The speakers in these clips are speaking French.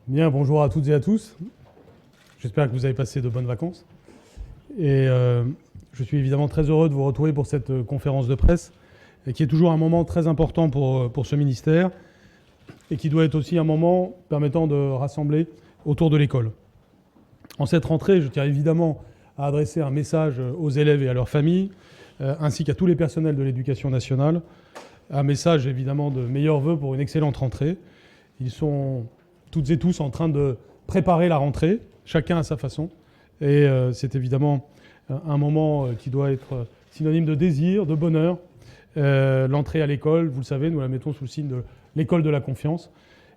Bien, bonjour à toutes et à tous. J'espère que vous avez passé de bonnes vacances. Et je suis évidemment très heureux de vous retrouver pour cette conférence de presse, qui est toujours un moment très important pour ce ministère, et qui doit être aussi un moment permettant de rassembler autour de l'école. En cette rentrée, je tiens évidemment à adresser un message aux élèves et à leurs familles, ainsi qu'à tous les personnels de l'éducation nationale, un message évidemment de meilleurs vœux pour une excellente rentrée. Ils sont toutes et tous en train de préparer la rentrée, chacun à sa façon. Et c'est évidemment un moment qui doit être synonyme de désir, de bonheur. L'entrée à l'école, vous le savez, nous la mettons sous le signe de l'école de la confiance.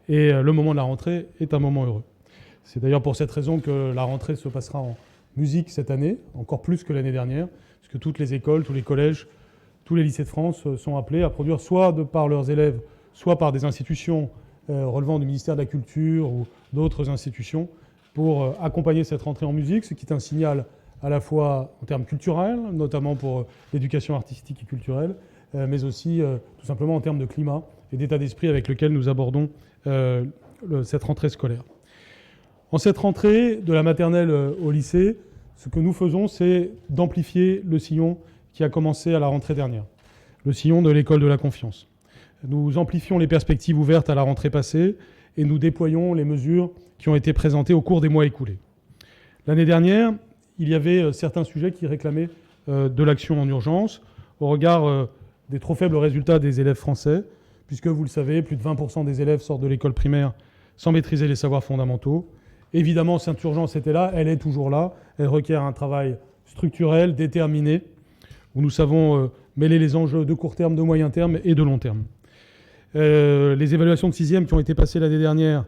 Et le moment de la rentrée est un moment heureux. C'est d'ailleurs pour cette raison que la rentrée se passera en musique cette année, encore plus que l'année dernière, parce que toutes les écoles, tous les collèges, tous les lycées de France sont appelés à produire soit par leurs élèves, soit par des institutions relevant du ministère de la Culture ou d'autres institutions pour accompagner cette rentrée en musique, ce qui est un signal à la fois en termes culturels, notamment pour l'éducation artistique et culturelle, mais aussi tout simplement en termes de climat et d'état d'esprit avec lequel nous abordons cette rentrée scolaire. En cette rentrée, de la maternelle au lycée, ce que nous faisons, c'est d'amplifier le sillon qui a commencé à la rentrée dernière, le sillon de l'école de la confiance. Nous amplifions les perspectives ouvertes à la rentrée passée et nous déployons les mesures qui ont été présentées au cours des mois écoulés. L'année dernière, il y avait certains sujets qui réclamaient de l'action en urgence au regard des trop faibles résultats des élèves français, puisque vous le savez, plus de 20% des élèves sortent de l'école primaire sans maîtriser les savoirs fondamentaux. Évidemment, cette urgence était là, elle est toujours là, elle requiert un travail structurel, déterminé, où nous savons mêler les enjeux de court terme, de moyen terme et de long terme. Les évaluations de 6e qui ont été passées l'année dernière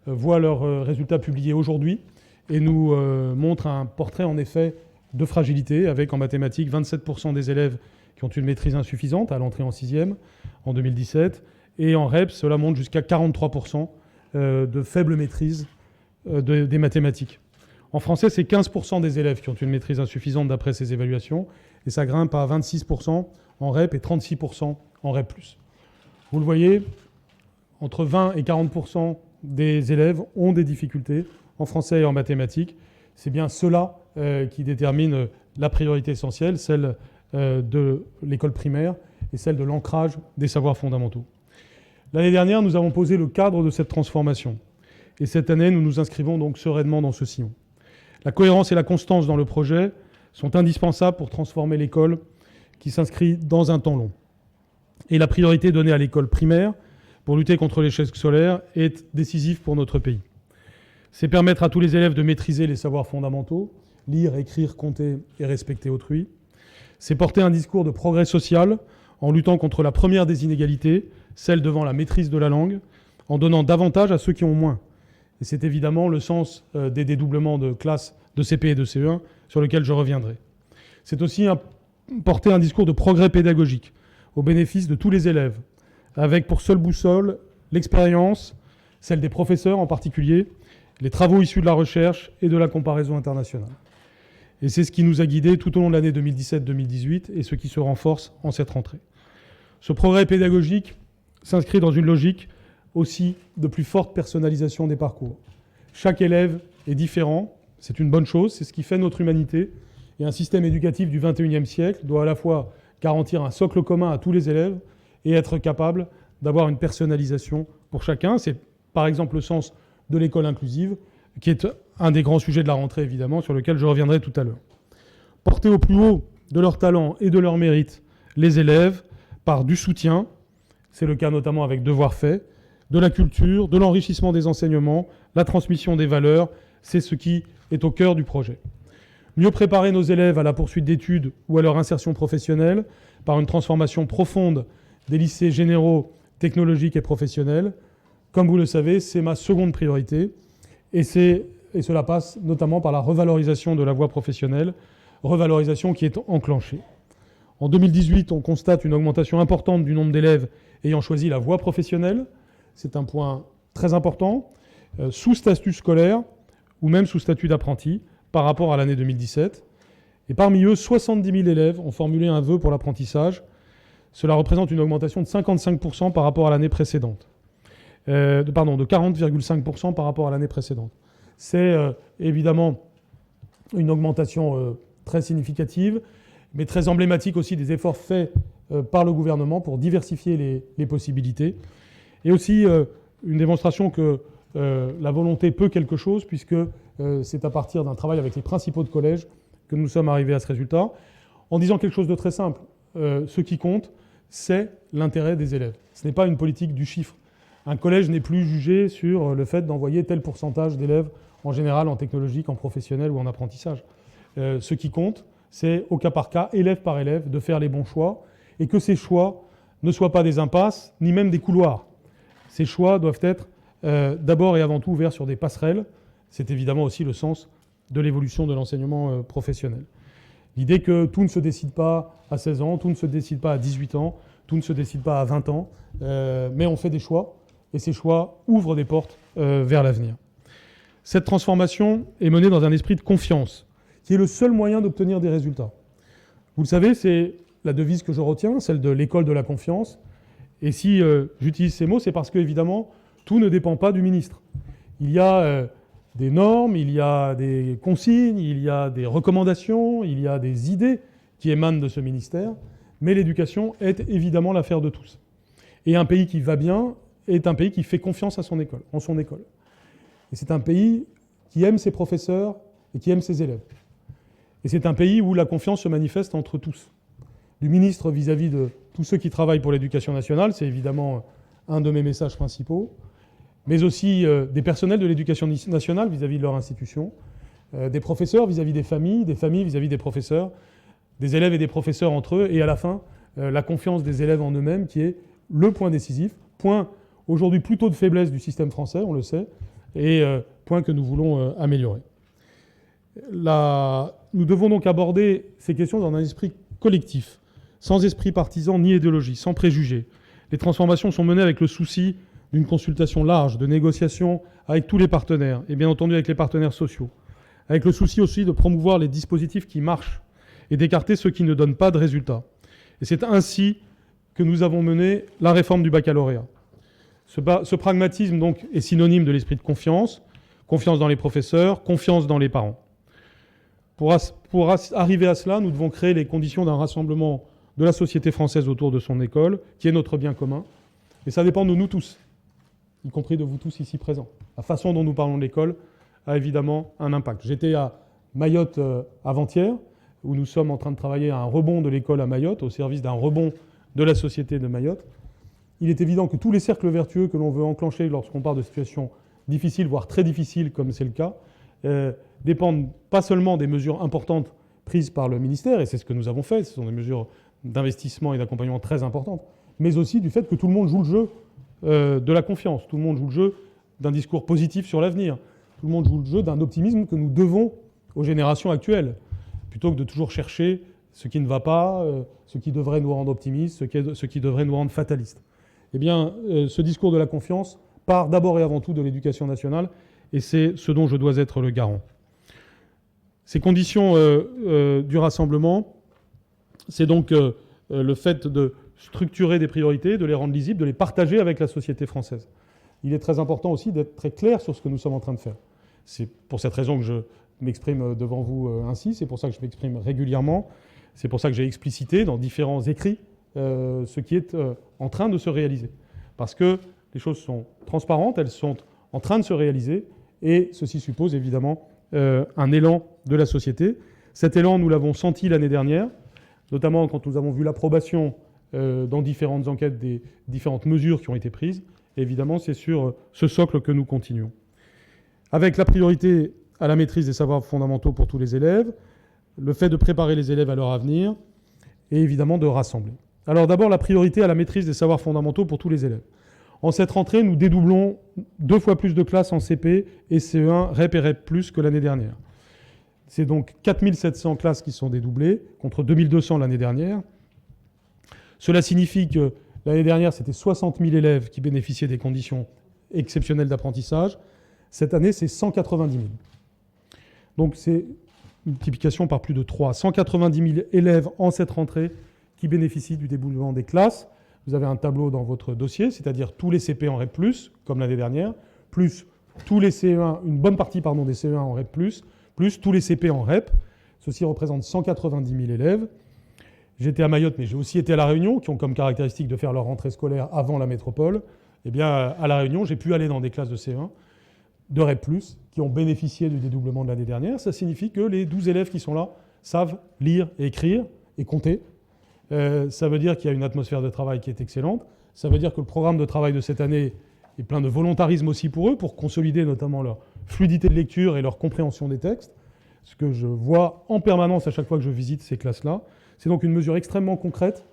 voient leurs résultats publiés aujourd'hui et nous montrent un portrait en effet de fragilité, avec en mathématiques 27% des élèves qui ont une maîtrise insuffisante à l'entrée en 6e en 2017, et en REP, cela monte jusqu'à 43% de faible maîtrise des mathématiques. En français, c'est 15% des élèves qui ont une maîtrise insuffisante d'après ces évaluations, et ça grimpe à 26% en REP et 36% en REP+. Vous le voyez, entre 20 et 40% des élèves ont des difficultés en français et en mathématiques. C'est bien cela qui détermine la priorité essentielle, celle de l'école primaire et celle de l'ancrage des savoirs fondamentaux. L'année dernière, nous avons posé le cadre de cette transformation. Et cette année, nous nous inscrivons donc sereinement dans ce sillon. La cohérence et la constance dans le projet sont indispensables pour transformer l'école qui s'inscrit dans un temps long. Et la priorité donnée à l'école primaire pour lutter contre l'échec scolaire est décisive pour notre pays. C'est permettre à tous les élèves de maîtriser les savoirs fondamentaux, lire, écrire, compter et respecter autrui. C'est porter un discours de progrès social en luttant contre la première des inégalités, celle devant la maîtrise de la langue, en donnant davantage à ceux qui ont moins. Et c'est évidemment le sens des dédoublements de classes de CP et de CE1 sur lesquels je reviendrai. C'est aussi porter un discours de progrès pédagogique au bénéfice de tous les élèves, avec pour seule boussole l'expérience, celle des professeurs en particulier, les travaux issus de la recherche et de la comparaison internationale. Et c'est ce qui nous a guidés tout au long de l'année 2017-2018 et ce qui se renforce en cette rentrée. Ce progrès pédagogique s'inscrit dans une logique aussi de plus forte personnalisation des parcours. Chaque élève est différent, c'est une bonne chose, c'est ce qui fait notre humanité. Et un système éducatif du XXIe siècle doit à la fois garantir un socle commun à tous les élèves et être capable d'avoir une personnalisation pour chacun. C'est par exemple le sens de l'école inclusive, qui est un des grands sujets de la rentrée, évidemment, sur lequel je reviendrai tout à l'heure. Porter au plus haut de leur talent et de leur mérite les élèves par du soutien, c'est le cas notamment avec Devoirs faits, de la culture, de l'enrichissement des enseignements, la transmission des valeurs, c'est ce qui est au cœur du projet. Mieux préparer nos élèves à la poursuite d'études ou à leur insertion professionnelle par une transformation profonde des lycées généraux, technologiques et professionnels. Comme vous le savez, c'est ma seconde priorité et cela passe notamment par la revalorisation de la voie professionnelle, revalorisation qui est enclenchée. En 2018, on constate une augmentation importante du nombre d'élèves ayant choisi la voie professionnelle. C'est un point très important. Sous statut scolaire ou même sous statut d'apprenti par rapport à l'année 2017. Et parmi eux, 70 000 élèves ont formulé un vœu pour l'apprentissage. Cela représente une augmentation de 55% par rapport à l'année précédente. De 40,5% par rapport à l'année précédente. C'est évidemment une augmentation très significative, mais très emblématique aussi des efforts faits par le gouvernement pour diversifier les possibilités. Et aussi une démonstration que la volonté peut quelque chose, puisque c'est à partir d'un travail avec les principaux de collège que nous sommes arrivés à ce résultat, en disant quelque chose de très simple. Ce qui compte, c'est l'intérêt des élèves. Ce n'est pas une politique du chiffre. Un collège n'est plus jugé sur le fait d'envoyer tel pourcentage d'élèves, en général en technologique, en professionnel ou en apprentissage. Ce qui compte, c'est au cas par cas, élève par élève, de faire les bons choix, et que ces choix ne soient pas des impasses, ni même des couloirs. Ces choix doivent être d'abord et avant tout ouverts sur des passerelles. C'est évidemment aussi le sens de l'évolution de l'enseignement professionnel. L'idée que tout ne se décide pas à 16 ans, tout ne se décide pas à 18 ans, tout ne se décide pas à 20 ans, mais on fait des choix, et ces choix ouvrent des portes vers l'avenir. Cette transformation est menée dans un esprit de confiance, qui est le seul moyen d'obtenir des résultats. Vous le savez, c'est la devise que je retiens, celle de l'école de la confiance. Et si j'utilise ces mots, c'est parce qu'évidemment, tout ne dépend pas du ministre. Il y a des normes, il y a des consignes, il y a des recommandations, il y a des idées qui émanent de ce ministère, mais l'éducation est évidemment l'affaire de tous. Et un pays qui va bien est un pays qui fait confiance à son école, en son école. Et c'est un pays qui aime ses professeurs et qui aime ses élèves. Et c'est un pays où la confiance se manifeste entre tous. Du ministre vis-à-vis de tous ceux qui travaillent pour l'éducation nationale, c'est évidemment un de mes messages principaux, mais aussi des personnels de l'éducation nationale vis-à-vis de leur institution, des professeurs vis-à-vis des familles vis-à-vis des professeurs, des élèves et des professeurs entre eux, et à la fin, la confiance des élèves en eux-mêmes qui est le point décisif, point aujourd'hui plutôt de faiblesse du système français, on le sait, et point que nous voulons améliorer. Nous devons donc aborder ces questions dans un esprit collectif, sans esprit partisan ni idéologie, sans préjugés. Les transformations sont menées avec le souci d'une consultation large, de négociation avec tous les partenaires, et bien entendu avec les partenaires sociaux, avec le souci aussi de promouvoir les dispositifs qui marchent et d'écarter ceux qui ne donnent pas de résultats. Et c'est ainsi que nous avons mené la réforme du baccalauréat. Ce pragmatisme donc est synonyme de l'esprit de confiance, confiance dans les professeurs, confiance dans les parents. Pour arriver à cela, nous devons créer les conditions d'un rassemblement de la société française autour de son école, qui est notre bien commun. Et ça dépend de nous tous, y compris de vous tous ici présents. La façon dont nous parlons de l'école a évidemment un impact. J'étais à Mayotte avant-hier, où nous sommes en train de travailler à un rebond de l'école à Mayotte, au service d'un rebond de la société de Mayotte. Il est évident que tous les cercles vertueux que l'on veut enclencher lorsqu'on parle de situations difficiles, voire très difficiles, comme c'est le cas, dépendent pas seulement des mesures importantes prises par le ministère, et c'est ce que nous avons fait, ce sont des mesures d'investissement et d'accompagnement très importantes, mais aussi du fait que tout le monde joue le jeu de la confiance, tout le monde joue le jeu d'un discours positif sur l'avenir, tout le monde joue le jeu d'un optimisme que nous devons aux générations actuelles, plutôt que de toujours chercher ce qui ne va pas, ce qui devrait nous rendre optimistes, ce qui devrait nous rendre fatalistes. Eh bien, ce discours de la confiance part d'abord et avant tout de l'éducation nationale, et c'est ce dont je dois être le garant. Ces conditions du rassemblement, c'est donc le fait de structurer des priorités, de les rendre lisibles, de les partager avec la société française. Il est très important aussi d'être très clair sur ce que nous sommes en train de faire. C'est pour cette raison que je m'exprime devant vous ainsi, c'est pour ça que je m'exprime régulièrement, c'est pour ça que j'ai explicité dans différents écrits ce qui est en train de se réaliser. Parce que les choses sont transparentes, elles sont en train de se réaliser, et ceci suppose évidemment un élan de la société. Cet élan, nous l'avons senti l'année dernière, notamment quand nous avons vu l'approbation dans différentes enquêtes des différentes mesures qui ont été prises. Et évidemment, c'est sur ce socle que nous continuons. Avec la priorité à la maîtrise des savoirs fondamentaux pour tous les élèves, le fait de préparer les élèves à leur avenir, et évidemment de rassembler. Alors d'abord, la priorité à la maîtrise des savoirs fondamentaux pour tous les élèves. En cette rentrée, nous dédoublons 2 fois plus de classes en CP et CE1 REP et REP+, que l'année dernière. C'est donc 4700 classes qui sont dédoublées, contre 2200 l'année dernière. Cela signifie que l'année dernière, c'était 60 000 élèves qui bénéficiaient des conditions exceptionnelles d'apprentissage. Cette année, c'est 190 000. Donc c'est une multiplication par plus de 3. 190 000 élèves en cette rentrée qui bénéficient du dédoublement des classes. Vous avez un tableau dans votre dossier, c'est-à-dire tous les CP en REP+, comme l'année dernière, plus tous les CE1, une bonne partie des CE1 en REP+, plus tous les CP en REP. Ceci représente 190 000 élèves. J'étais à Mayotte, mais j'ai aussi été à La Réunion, qui ont comme caractéristique de faire leur rentrée scolaire avant la métropole. Eh bien, à La Réunion, j'ai pu aller dans des classes de CE1, de REP+, qui ont bénéficié du dédoublement de l'année dernière. Ça signifie que les 12 élèves qui sont là savent lire et écrire et compter. Ça veut dire qu'il y a une atmosphère de travail qui est excellente. Ça veut dire que le programme de travail de cette année est plein de volontarisme aussi pour eux, pour consolider notamment leur fluidité de lecture et leur compréhension des textes. Ce que je vois en permanence à chaque fois que je visite ces classes-là. C'est donc une mesure extrêmement concrète.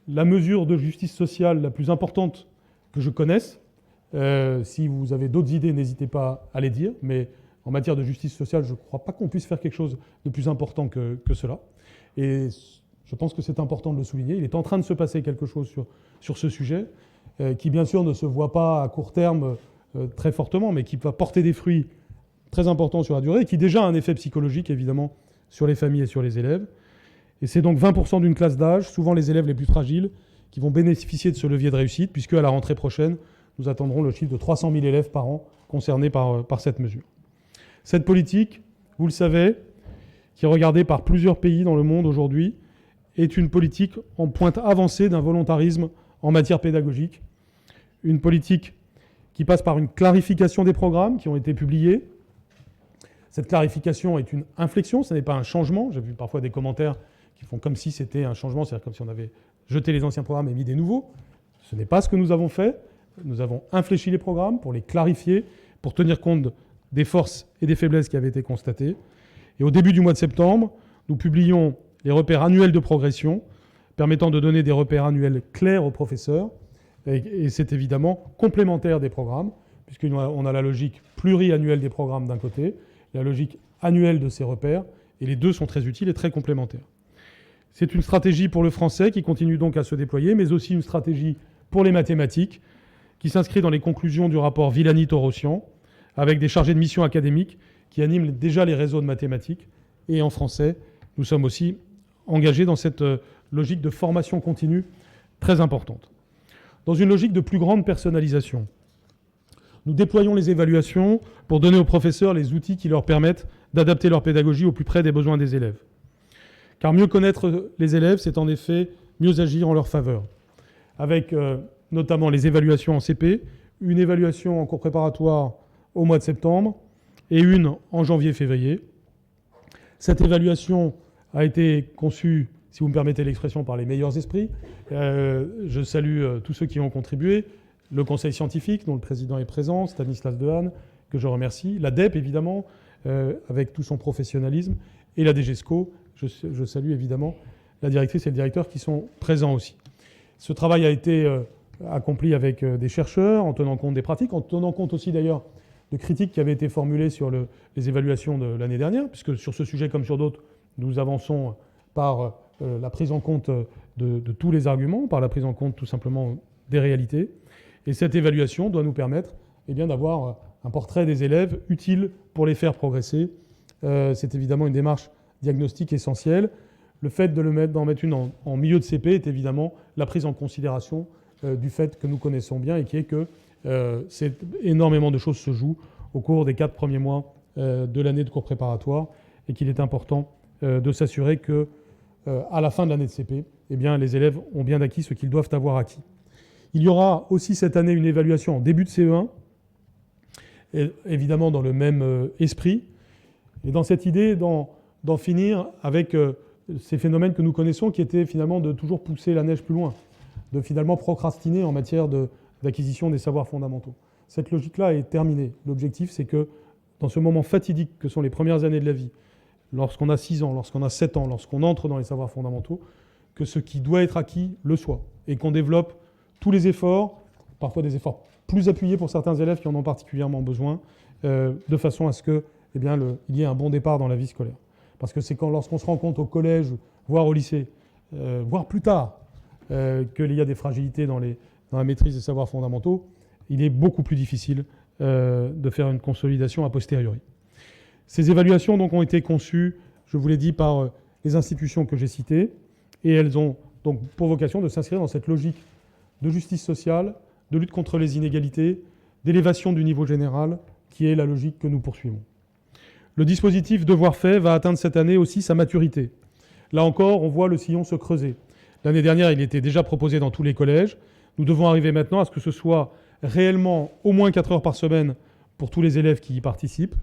La mesure de justice sociale la plus importante que je connaisse. Si vous avez d'autres idées, n'hésitez pas à les dire. Mais en matière de justice sociale, je ne crois pas qu'on puisse faire quelque chose de plus important que cela. Et je pense que c'est important de le souligner. Il est en train de se passer quelque chose sur ce sujet, qui bien sûr ne se voit pas à court terme très fortement, mais qui va porter des fruits très importants sur la durée, et qui déjà a un effet psychologique, évidemment, sur les familles et sur les élèves. Et c'est donc 20% d'une classe d'âge, souvent les élèves les plus fragiles, qui vont bénéficier de ce levier de réussite, puisque à la rentrée prochaine, nous attendrons le chiffre de 300 000 élèves par an concernés par cette mesure. Cette politique, vous le savez, qui est regardée par plusieurs pays dans le monde aujourd'hui, est une politique en pointe avancée d'un volontarisme en matière pédagogique. Une politique qui passe par une clarification des programmes qui ont été publiés. Cette clarification est une inflexion, ce n'est pas un changement. J'ai vu parfois des commentaires qui font comme si c'était un changement, c'est-à-dire comme si on avait jeté les anciens programmes et mis des nouveaux. Ce n'est pas ce que nous avons fait. Nous avons infléchi les programmes pour les clarifier, pour tenir compte des forces et des faiblesses qui avaient été constatées. Et au début du mois de septembre, nous publions les repères annuels de progression, permettant de donner des repères annuels clairs aux professeurs. Et c'est évidemment complémentaire des programmes, puisqu'on a la logique pluriannuelle des programmes d'un côté, la logique annuelle de ces repères, et les deux sont très utiles et très complémentaires. C'est une stratégie pour le français qui continue donc à se déployer, mais aussi une stratégie pour les mathématiques, qui s'inscrit dans les conclusions du rapport Villani-Torossian, avec des chargés de mission académiques qui animent déjà les réseaux de mathématiques. Et en français, nous sommes aussi engagés dans cette logique de formation continue très importante. Dans une logique de plus grande personnalisation, nous déployons les évaluations pour donner aux professeurs les outils qui leur permettent d'adapter leur pédagogie au plus près des besoins des élèves. Car mieux connaître les élèves, c'est en effet mieux agir en leur faveur. Avec notamment les évaluations en CP, une évaluation en cours préparatoire au mois de septembre et une en janvier-février. Cette évaluation a été conçue, si vous me permettez l'expression, par les meilleurs esprits. Je salue tous ceux qui ont contribué. Le conseil scientifique, dont le président est présent, Stanislas Dehaene, que je remercie. La DEP, évidemment, avec tout son professionnalisme. Et la DGESCO, je salue évidemment la directrice et le directeur qui sont présents aussi. Ce travail a été accompli avec des chercheurs, en tenant compte des pratiques, en tenant compte aussi d'ailleurs de critiques qui avaient été formulées sur les évaluations de l'année dernière, puisque sur ce sujet comme sur d'autres, nous avançons par la prise en compte de tous les arguments, par la prise en compte tout simplement des réalités. Et cette évaluation doit nous permettre d'avoir un portrait des élèves utile pour les faire progresser. C'est évidemment une démarche diagnostique essentielle. Le fait d'en mettre une en milieu de CP est évidemment la prise en considération du fait que nous connaissons bien et qui est que énormément de choses se jouent au cours des 4 premiers mois de l'année de cours préparatoire et qu'il est important de s'assurer que à la fin de l'année de CP, les élèves ont bien acquis ce qu'ils doivent avoir acquis. Il y aura aussi cette année une évaluation en début de CE1, et évidemment dans le même esprit, et dans cette idée d'en finir avec ces phénomènes que nous connaissons qui étaient finalement de toujours pousser la neige plus loin, de finalement procrastiner en matière d'acquisition des savoirs fondamentaux. Cette logique-là est terminée. L'objectif, c'est que dans ce moment fatidique que sont les premières années de la vie, lorsqu'on a 6 ans, lorsqu'on a 7 ans, lorsqu'on entre dans les savoirs fondamentaux, que ce qui doit être acquis le soit, et qu'on développe tous les efforts, parfois des efforts plus appuyés pour certains élèves qui en ont particulièrement besoin, de façon à ce qu'il y ait un bon départ dans la vie scolaire. Parce que c'est lorsqu'on se rend compte au collège, voire au lycée, voire plus tard, qu'il y a des fragilités dans la maîtrise des savoirs fondamentaux, il est beaucoup plus difficile de faire une consolidation a posteriori. Ces évaluations donc, ont été conçues, je vous l'ai dit, par les institutions que j'ai citées, et elles ont donc pour vocation de s'inscrire dans cette logique de justice sociale, de lutte contre les inégalités, d'élévation du niveau général, qui est la logique que nous poursuivons. Le dispositif Devoirs faits va atteindre cette année aussi sa maturité. Là encore, on voit le sillon se creuser. L'année dernière, il était déjà proposé dans tous les collèges. Nous devons arriver maintenant à ce que ce soit réellement au moins 4 heures par semaine pour tous les élèves qui y participent.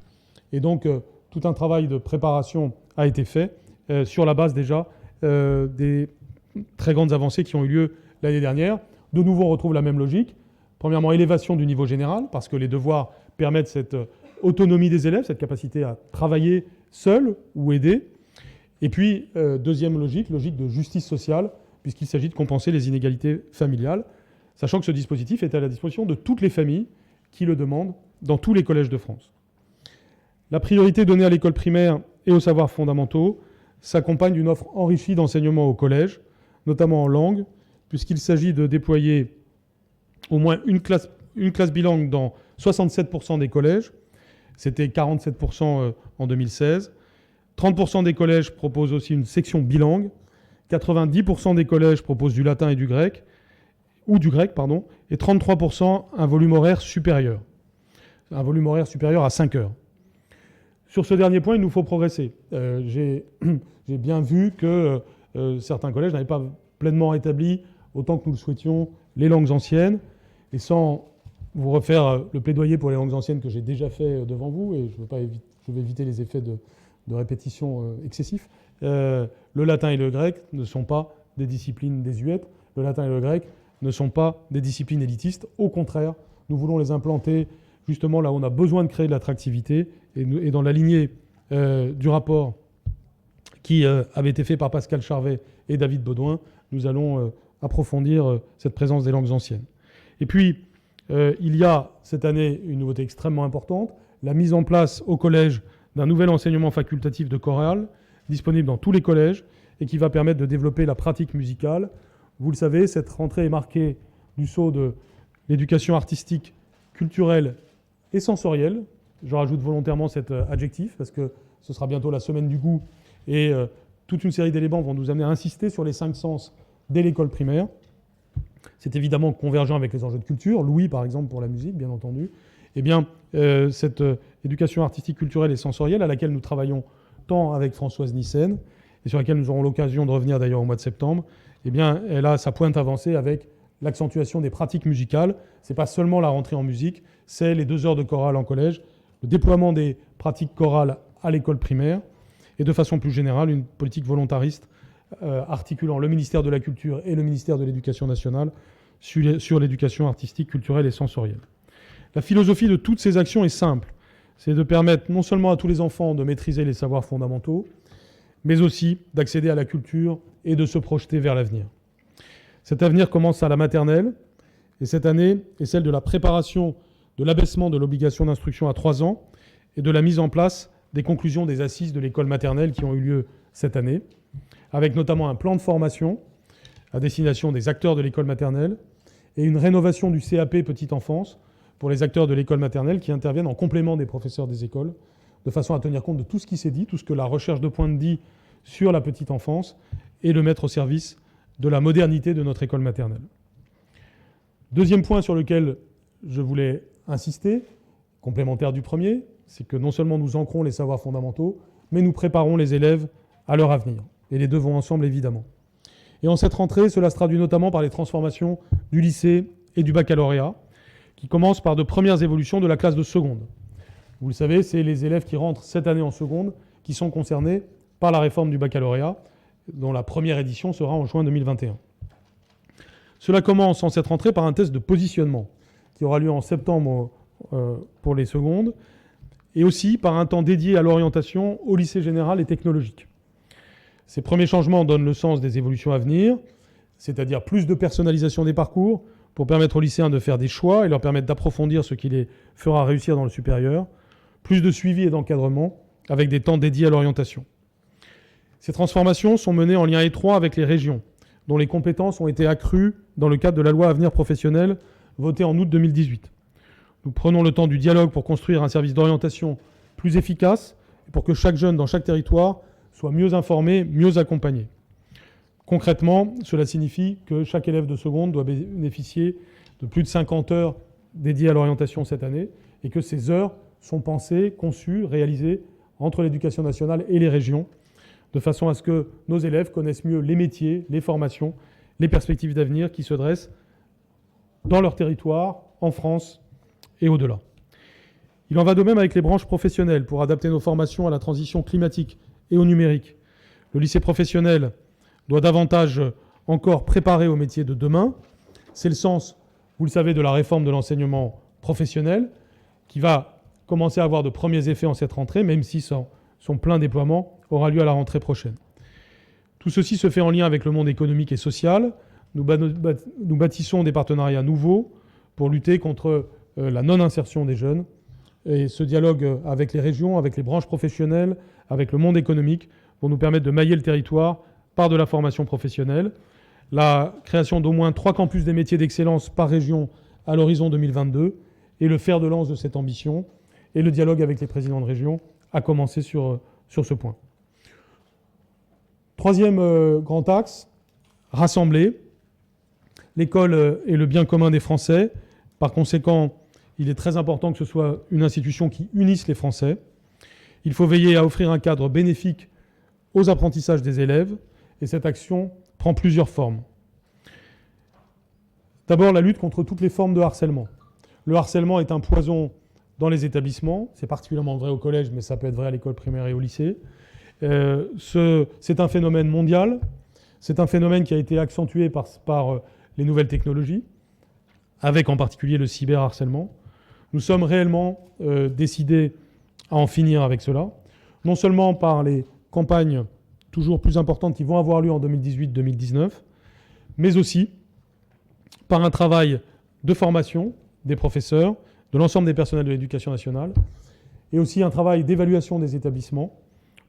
Et donc, tout un travail de préparation a été fait sur la base déjà des très grandes avancées qui ont eu lieu l'année dernière. De nouveau, on retrouve la même logique. Premièrement, élévation du niveau général, parce que les devoirs permettent cette autonomie des élèves, cette capacité à travailler seul ou aider. Et puis, deuxième logique de justice sociale, puisqu'il s'agit de compenser les inégalités familiales, sachant que ce dispositif est à la disposition de toutes les familles qui le demandent dans tous les collèges de France. La priorité donnée à l'école primaire et aux savoirs fondamentaux s'accompagne d'une offre enrichie d'enseignement au collège, notamment en langue, puisqu'il s'agit de déployer au moins une classe bilingue dans 67% des collèges. C'était 47% en 2016. 30% des collèges proposent aussi une section bilingue. 90% des collèges proposent du latin et du grec, et 33% un volume horaire supérieur. Un volume horaire supérieur à 5 heures. Sur ce dernier point, il nous faut progresser. J'ai bien vu que certains collèges n'avaient pas pleinement rétabli, autant que nous le souhaitions, les langues anciennes. Et sans vous refaire le plaidoyer pour les langues anciennes que j'ai déjà fait devant vous, et je vais éviter les effets de répétition excessifs, le latin et le grec ne sont pas des disciplines désuètes. Le latin et le grec ne sont pas des disciplines élitistes. Au contraire, nous voulons les implanter justement là où on a besoin de créer de l'attractivité, et dans la lignée du rapport qui avait été fait par Pascal Charvet et David Baudouin, nous allons approfondir cette présence des langues anciennes. Et puis, il y a cette année une nouveauté extrêmement importante, la mise en place au collège d'un nouvel enseignement facultatif de chorale, disponible dans tous les collèges, et qui va permettre de développer la pratique musicale. Vous le savez, cette rentrée est marquée du sceau de l'éducation artistique, culturelle et sensorielle. Je rajoute volontairement cet adjectif, parce que ce sera bientôt la semaine du goût, et toute une série d'éléments vont nous amener à insister sur les 5 sens dès l'école primaire. C'est évidemment convergent avec les enjeux de culture. Louis, par exemple, pour la musique, bien entendu. Eh bien, cette éducation artistique, culturelle et sensorielle, à laquelle nous travaillons tant avec Françoise Nyssen, et sur laquelle nous aurons l'occasion de revenir d'ailleurs au mois de septembre, eh bien, elle a sa pointe avancée avec l'accentuation des pratiques musicales. Ce n'est pas seulement la rentrée en musique, c'est les 2 heures de chorale en collège, le déploiement des pratiques chorales à l'école primaire, et de façon plus générale, une politique volontariste articulant le ministère de la Culture et le ministère de l'Éducation nationale sur l'éducation artistique, culturelle et sensorielle. La philosophie de toutes ces actions est simple. C'est de permettre non seulement à tous les enfants de maîtriser les savoirs fondamentaux, mais aussi d'accéder à la culture et de se projeter vers l'avenir. Cet avenir commence à la maternelle, et cette année est celle de la préparation de l'abaissement de l'obligation d'instruction à 3 ans et de la mise en place des conclusions des assises de l'école maternelle qui ont eu lieu cette année, avec notamment un plan de formation à destination des acteurs de l'école maternelle et une rénovation du CAP Petite Enfance pour les acteurs de l'école maternelle qui interviennent en complément des professeurs des écoles, de façon à tenir compte de tout ce qui s'est dit, tout ce que la recherche de pointe dit sur la petite enfance, et le mettre au service de la modernité de notre école maternelle. Deuxième point sur lequel je voulais insister, complémentaire du premier, c'est que non seulement nous ancrons les savoirs fondamentaux, mais nous préparons les élèves à leur avenir. Et les deux vont ensemble, évidemment. Et en cette rentrée, cela se traduit notamment par les transformations du lycée et du baccalauréat, qui commencent par de premières évolutions de la classe de seconde. Vous le savez, c'est les élèves qui rentrent cette année en seconde qui sont concernés par la réforme du baccalauréat, dont la première édition sera en juin 2021. Cela commence en cette rentrée par un test de positionnement qui aura lieu en septembre pour les secondes, et aussi par un temps dédié à l'orientation au lycée général et technologique. Ces premiers changements donnent le sens des évolutions à venir, c'est-à-dire plus de personnalisation des parcours pour permettre aux lycéens de faire des choix et leur permettre d'approfondir ce qui les fera réussir dans le supérieur, plus de suivi et d'encadrement avec des temps dédiés à l'orientation. Ces transformations sont menées en lien étroit avec les régions, dont les compétences ont été accrues dans le cadre de la loi Avenir professionnel votée en août 2018. Nous prenons le temps du dialogue pour construire un service d'orientation plus efficace pour que chaque jeune dans chaque territoire soit mieux informé, mieux accompagné. Concrètement, cela signifie que chaque élève de seconde doit bénéficier de plus de 50 heures dédiées à l'orientation cette année et que ces heures sont pensées, conçues, réalisées entre l'éducation nationale et les régions, de façon à ce que nos élèves connaissent mieux les métiers, les formations, les perspectives d'avenir qui se dressent dans leur territoire, en France et au-delà. Il en va de même avec les branches professionnelles pour adapter nos formations à la transition climatique et au numérique. Le lycée professionnel doit davantage encore préparer aux métiers de demain. C'est le sens, vous le savez, de la réforme de l'enseignement professionnel qui va commencer à avoir de premiers effets en cette rentrée, même si son plein déploiement aura lieu à la rentrée prochaine. Tout ceci se fait en lien avec le monde économique et social. Nous bâtissons des partenariats nouveaux pour lutter contre la non-insertion des jeunes. Et ce dialogue avec les régions, avec les branches professionnelles, avec le monde économique, vont nous permettre de mailler le territoire par de la formation professionnelle. La création d'au moins 3 campus des métiers d'excellence par région à l'horizon 2022 est le fer de lance de cette ambition. Et le dialogue avec les présidents de région a commencé sur ce point. Troisième grand axe, rassembler. L'école est le bien commun des Français. Par conséquent, il est très important que ce soit une institution qui unisse les Français. Il faut veiller à offrir un cadre bénéfique aux apprentissages des élèves, et cette action prend plusieurs formes. D'abord, la lutte contre toutes les formes de harcèlement. Le harcèlement est un poison dans les établissements, c'est particulièrement vrai au collège, mais ça peut être vrai à l'école primaire et au lycée. C'est un phénomène mondial, c'est un phénomène qui a été accentué par les nouvelles technologies, avec en particulier le cyberharcèlement. Nous sommes réellement décidés à en finir avec cela, non seulement par les campagnes toujours plus importantes qui vont avoir lieu en 2018-2019, mais aussi par un travail de formation des professeurs, de l'ensemble des personnels de l'éducation nationale, et aussi un travail d'évaluation des établissements.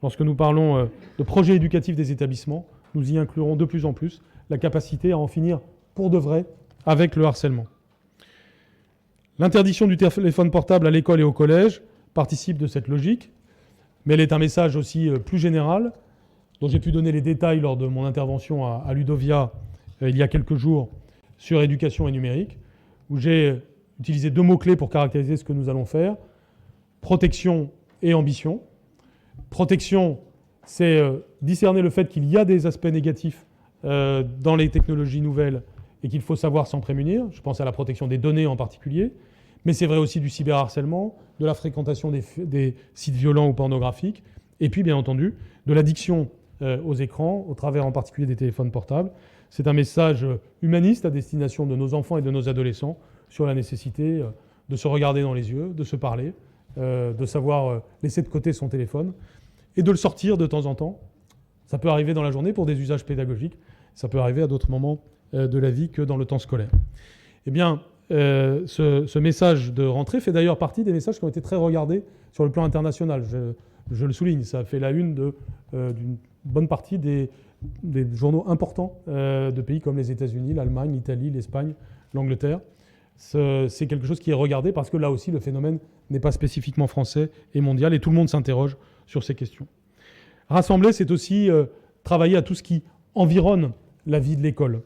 Lorsque nous parlons de projets éducatifs des établissements, nous y inclurons de plus en plus la capacité à en finir pour de vrai avec le harcèlement. L'interdiction du téléphone portable à l'école et au collège participe de cette logique, mais elle est un message aussi plus général, dont j'ai pu donner les détails lors de mon intervention à Ludovia il y a quelques jours sur éducation et numérique, où j'ai utilisé 2 mots-clés pour caractériser ce que nous allons faire: protection et ambition. Protection, c'est discerner le fait qu'il y a des aspects négatifs dans les technologies nouvelles et qu'il faut savoir s'en prémunir. Je pense à la protection des données en particulier, mais c'est vrai aussi du cyberharcèlement, de la fréquentation des sites violents ou pornographiques, et puis bien entendu de l'addiction aux écrans, au travers en particulier des téléphones portables. C'est un message humaniste à destination de nos enfants et de nos adolescents sur la nécessité de se regarder dans les yeux, de se parler, de savoir laisser de côté son téléphone et de le sortir de temps en temps. Ça peut arriver dans la journée pour des usages pédagogiques, ça peut arriver à d'autres moments de la vie que dans le temps scolaire. Eh bien, ce message de rentrée fait d'ailleurs partie des messages qui ont été très regardés sur le plan international. Je le souligne, ça a fait la une d'une bonne partie des journaux importants de pays comme les États-Unis, l'Allemagne, l'Italie, l'Espagne, l'Angleterre. C'est quelque chose qui est regardé parce que là aussi, le phénomène n'est pas spécifiquement français et mondial, et tout le monde s'interroge sur ces questions. Rassembler, c'est aussi travailler à tout ce qui environne la vie de l'école.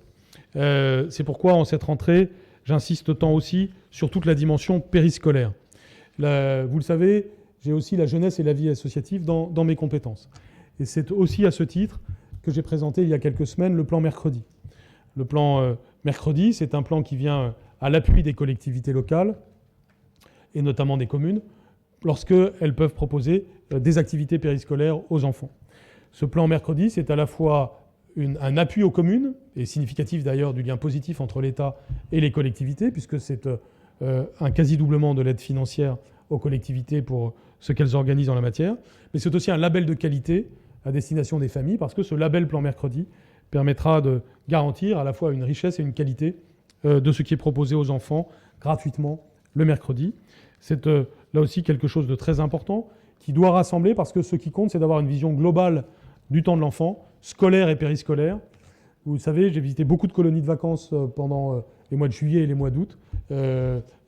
C'est pourquoi, en cette rentrée, j'insiste tant aussi sur toute la dimension périscolaire. Vous le savez, j'ai aussi la jeunesse et la vie associative dans mes compétences. Et c'est aussi à ce titre que j'ai présenté il y a quelques semaines le plan Mercredi. Le plan Mercredi, c'est un plan qui vient à l'appui des collectivités locales, et notamment des communes, lorsqu'elles peuvent proposer des activités périscolaires aux enfants. Ce plan Mercredi, c'est à la fois un appui aux communes, et significatif d'ailleurs du lien positif entre l'État et les collectivités, puisque c'est un quasi-doublement de l'aide financière aux collectivités pour ce qu'elles organisent en la matière, mais c'est aussi un label de qualité à destination des familles, parce que ce label Plan Mercredi permettra de garantir à la fois une richesse et une qualité de ce qui est proposé aux enfants gratuitement le mercredi. C'est là aussi quelque chose de très important qui doit rassembler, parce que ce qui compte, c'est d'avoir une vision globale du temps de l'enfant, scolaire et périscolaire. Vous savez, j'ai visité beaucoup de colonies de vacances pendant les mois de juillet et les mois d'août.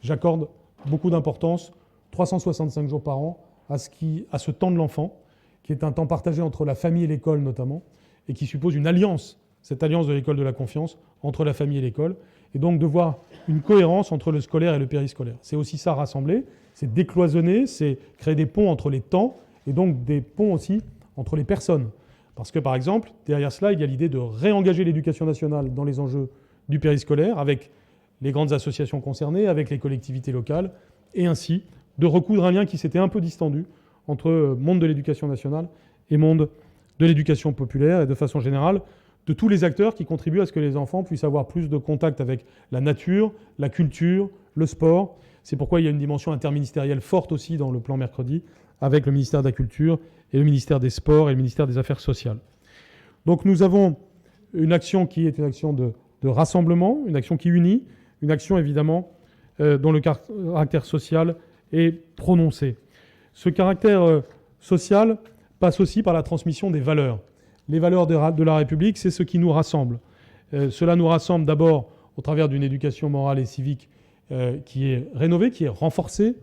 J'accorde beaucoup d'importance, 365 jours par an, à ce temps de l'enfant, qui est un temps partagé entre la famille et l'école notamment, et qui suppose une alliance, cette alliance de l'école de la confiance entre la famille et l'école, et donc de voir une cohérence entre le scolaire et le périscolaire. C'est aussi ça, rassembler, c'est décloisonner, c'est créer des ponts entre les temps, et donc des ponts aussi entre les personnes. Parce que, par exemple, derrière cela, il y a l'idée de réengager l'éducation nationale dans les enjeux du périscolaire, avec les grandes associations concernées, avec les collectivités locales, et ainsi de recoudre un lien qui s'était un peu distendu entre monde de l'éducation nationale et monde de l'éducation populaire, et de façon générale, de tous les acteurs qui contribuent à ce que les enfants puissent avoir plus de contact avec la nature, la culture, le sport. C'est pourquoi il y a une dimension interministérielle forte aussi dans le plan Mercredi, avec le ministère de la Culture et le ministère des Sports et le ministère des Affaires sociales. Donc nous avons une action qui est une action de rassemblement, une action qui unit, une action évidemment dont le caractère social est prononcé. Ce caractère social passe aussi par la transmission des valeurs. Les valeurs de la République, c'est ce qui nous rassemble. Cela nous rassemble d'abord au travers d'une éducation morale et civique qui est rénovée, qui est renforcée.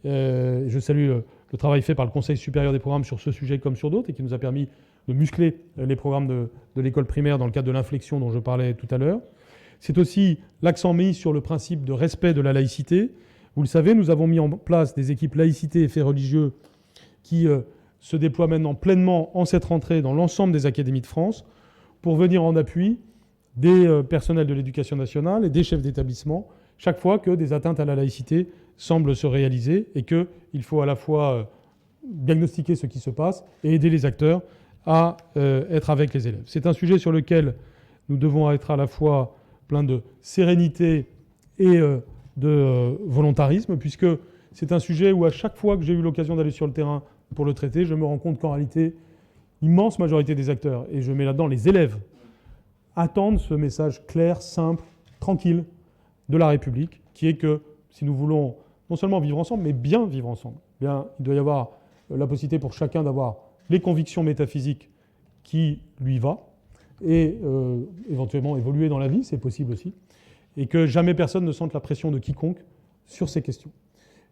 Je salue le travail fait par le Conseil supérieur des programmes sur ce sujet comme sur d'autres, et qui nous a permis de muscler les programmes de l'école primaire dans le cadre de l'inflexion dont je parlais tout à l'heure. C'est aussi l'accent mis sur le principe de respect de la laïcité. Vous le savez, nous avons mis en place des équipes laïcité et faits religieux qui se déploient maintenant pleinement en cette rentrée dans l'ensemble des académies de France pour venir en appui des personnels de l'éducation nationale et des chefs d'établissement chaque fois que des atteintes à la laïcité semblent se réaliser, et qu'il faut à la fois diagnostiquer ce qui se passe et aider les acteurs à être avec les élèves. C'est un sujet sur lequel nous devons être à la fois plein de sérénité et de volontarisme, puisque c'est un sujet où à chaque fois que j'ai eu l'occasion d'aller sur le terrain pour le traiter, je me rends compte qu'en réalité, l'immense majorité des acteurs, et je mets là-dedans les élèves, attendent ce message clair, simple, tranquille de la République, qui est que si nous voulons non seulement vivre ensemble, mais bien vivre ensemble, bien, il doit y avoir la possibilité pour chacun d'avoir les convictions métaphysiques qui lui va, et éventuellement évoluer dans la vie, c'est possible aussi, et que jamais personne ne sente la pression de quiconque sur ces questions.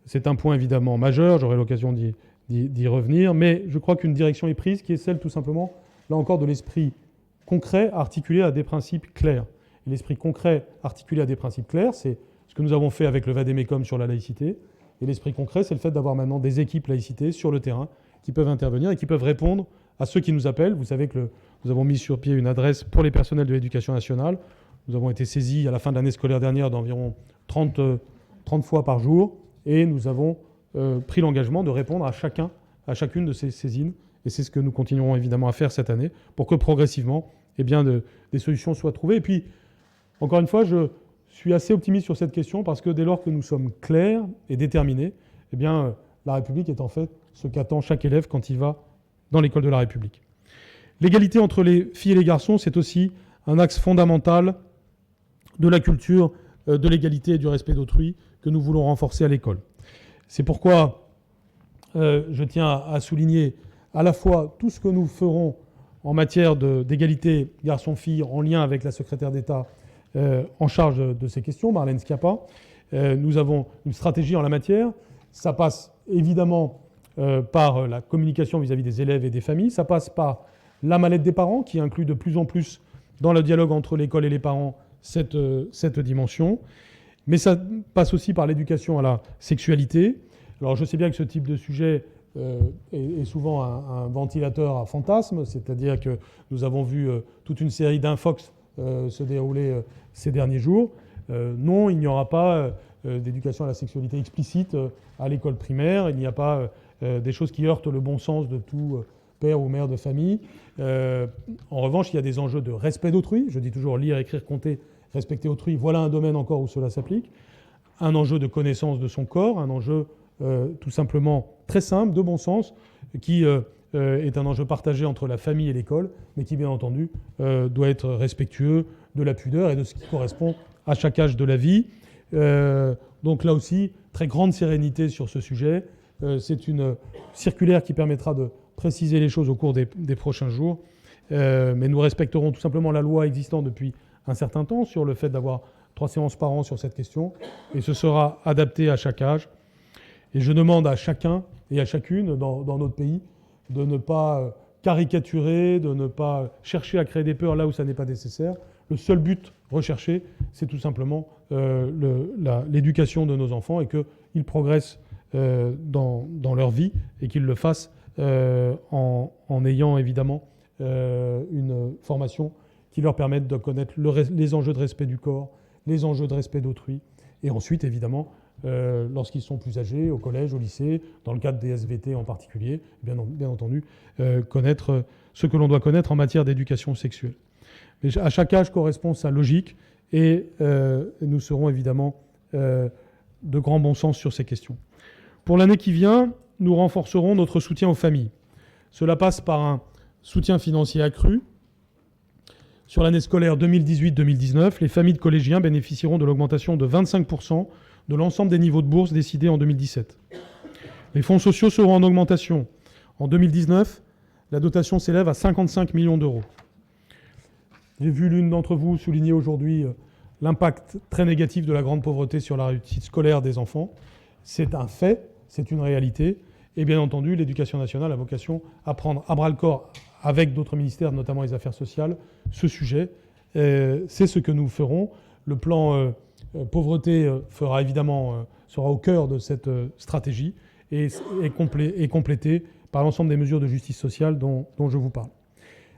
C'est un point évidemment majeur, j'aurai l'occasion d'y revenir, mais je crois qu'une direction est prise qui est celle tout simplement, là encore, de l'esprit concret articulé à des principes clairs. Et l'esprit concret articulé à des principes clairs, c'est ce que nous avons fait avec le Vademecum sur la laïcité, et l'esprit concret, c'est le fait d'avoir maintenant des équipes laïcité sur le terrain qui peuvent intervenir et qui peuvent répondre à ceux qui nous appellent. Vous savez que nous avons mis sur pied une adresse pour les personnels de l'éducation nationale. Nous avons été saisis à la fin de l'année scolaire dernière d'environ 30 fois par jour, et nous avons pris l'engagement de répondre à chacune de ces saisines, et c'est ce que nous continuerons évidemment à faire cette année pour que progressivement des solutions soient trouvées. Et puis, encore une fois, je suis assez optimiste sur cette question parce que dès lors que nous sommes clairs et déterminés, eh bien, la République est en fait ce qu'attend chaque élève quand il va dans l'école de la République. L'égalité entre les filles et les garçons, c'est aussi un axe fondamental de la culture de l'égalité et du respect d'autrui que nous voulons renforcer à l'école. C'est pourquoi je tiens à souligner à la fois tout ce que nous ferons en matière d'égalité garçons-filles en lien avec la secrétaire d'État en charge de ces questions, Marlène Schiappa. Nous avons une stratégie en la matière. Ça passe évidemment par la communication vis-à-vis des élèves et des familles. Ça passe par la mallette des parents qui inclut de plus en plus dans le dialogue entre l'école et les parents cette dimension. Mais ça passe aussi par l'éducation à la sexualité. Alors je sais bien que ce type de sujet est souvent un ventilateur à fantasmes, c'est-à-dire que nous avons vu toute une série d'infox se dérouler ces derniers jours. Non, il n'y aura pas d'éducation à la sexualité explicite à l'école primaire, il n'y a pas des choses qui heurtent le bon sens de tout père ou mère de famille. En revanche, il y a des enjeux de respect d'autrui. Je dis toujours lire, écrire, compter, respecter autrui. Voilà un domaine encore où cela s'applique. Un enjeu de connaissance de son corps, un enjeu tout simplement très simple, de bon sens, qui est un enjeu partagé entre la famille et l'école, mais qui, bien entendu, doit être respectueux de la pudeur et de ce qui correspond à chaque âge de la vie. Donc là aussi, très grande sérénité sur ce sujet. C'est une circulaire qui permettra de préciser les choses au cours des prochains jours. Mais nous respecterons tout simplement la loi existante depuis un certain temps sur le fait d'avoir 3 séances par an sur cette question. Et ce sera adapté à chaque âge. Et je demande à chacun et à chacune dans notre pays de ne pas caricaturer, de ne pas chercher à créer des peurs là où ça n'est pas nécessaire. Le seul but recherché, c'est tout simplement l'éducation de nos enfants et qu'ils progressent dans leur vie et qu'ils le fassent en ayant évidemment une formation qui leur permette de connaître les enjeux de respect du corps, les enjeux de respect d'autrui, et ensuite évidemment lorsqu'ils sont plus âgés, au collège, au lycée, dans le cadre des SVT en particulier, bien entendu, connaître ce que l'on doit connaître en matière d'éducation sexuelle. Mais à chaque âge correspond sa logique et nous serons évidemment de grand bon sens sur ces questions. Pour l'année qui vient, nous renforcerons notre soutien aux familles. Cela passe par un soutien financier accru. Sur l'année scolaire 2018-2019, les familles de collégiens bénéficieront de l'augmentation de 25% de l'ensemble des niveaux de bourse décidés en 2017. Les fonds sociaux seront en augmentation. En 2019, la dotation s'élève à 55 millions d'euros. J'ai vu l'une d'entre vous souligner aujourd'hui l'impact très négatif de la grande pauvreté sur la réussite scolaire des enfants. C'est un fait, c'est une réalité. Et bien entendu, l'éducation nationale a vocation à prendre à bras-le-corps avec d'autres ministères, notamment les affaires sociales, ce sujet. C'est ce que nous ferons. Le plan pauvreté sera au cœur de cette stratégie et est complété par l'ensemble des mesures de justice sociale dont je vous parle.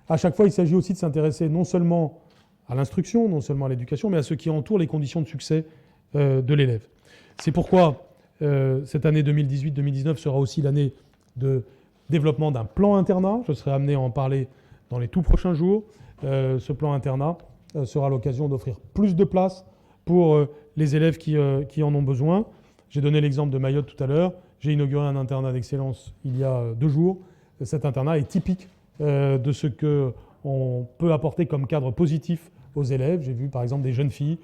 À chaque fois, il s'agit aussi de s'intéresser non seulement à l'instruction, non seulement à l'éducation, mais à ce qui entoure les conditions de succès de l'élève. C'est pourquoi cette année 2018-2019 sera aussi l'année de développement d'un plan internat. Je serai amené à en parler dans les tout prochains jours. Ce plan internat sera l'occasion d'offrir plus de places pour les élèves qui en ont besoin. J'ai donné l'exemple de Mayotte tout à l'heure. J'ai inauguré un internat d'excellence il y a 2 jours. Cet internat est typique de ce qu'on peut apporter comme cadre positif aux élèves. J'ai vu par exemple des jeunes filles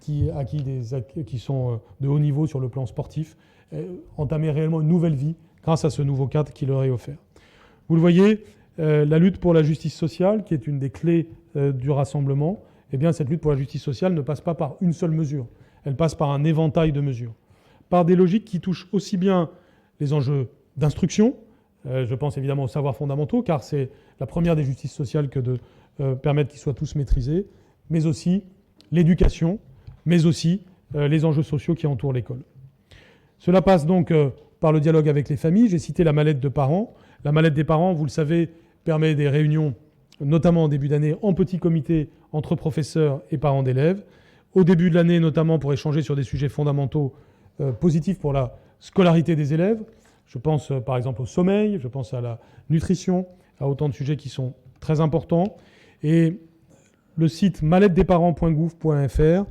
qui sont de haut niveau sur le plan sportif entamer réellement une nouvelle vie grâce à ce nouveau cadre qui leur est offert. Vous le voyez, la lutte pour la justice sociale, qui est une des clés du rassemblement, eh bien, cette lutte pour la justice sociale ne passe pas par une seule mesure. Elle passe par un éventail de mesures, par des logiques qui touchent aussi bien les enjeux d'instruction, je pense évidemment aux savoirs fondamentaux, car c'est la première des justices sociales que de permettre qu'ils soient tous maîtrisés, mais aussi l'éducation, mais aussi les enjeux sociaux qui entourent l'école. Cela passe donc par le dialogue avec les familles. J'ai cité la mallette de parents. La mallette des parents, vous le savez, permet des réunions, notamment en début d'année, en petit comité entre professeurs et parents d'élèves. Au début de l'année, notamment pour échanger sur des sujets fondamentaux positifs pour la scolarité des élèves. Je pense par exemple au sommeil, je pense à la nutrition, à autant de sujets qui sont très importants. Et le site mallettedesparents.gouv.fr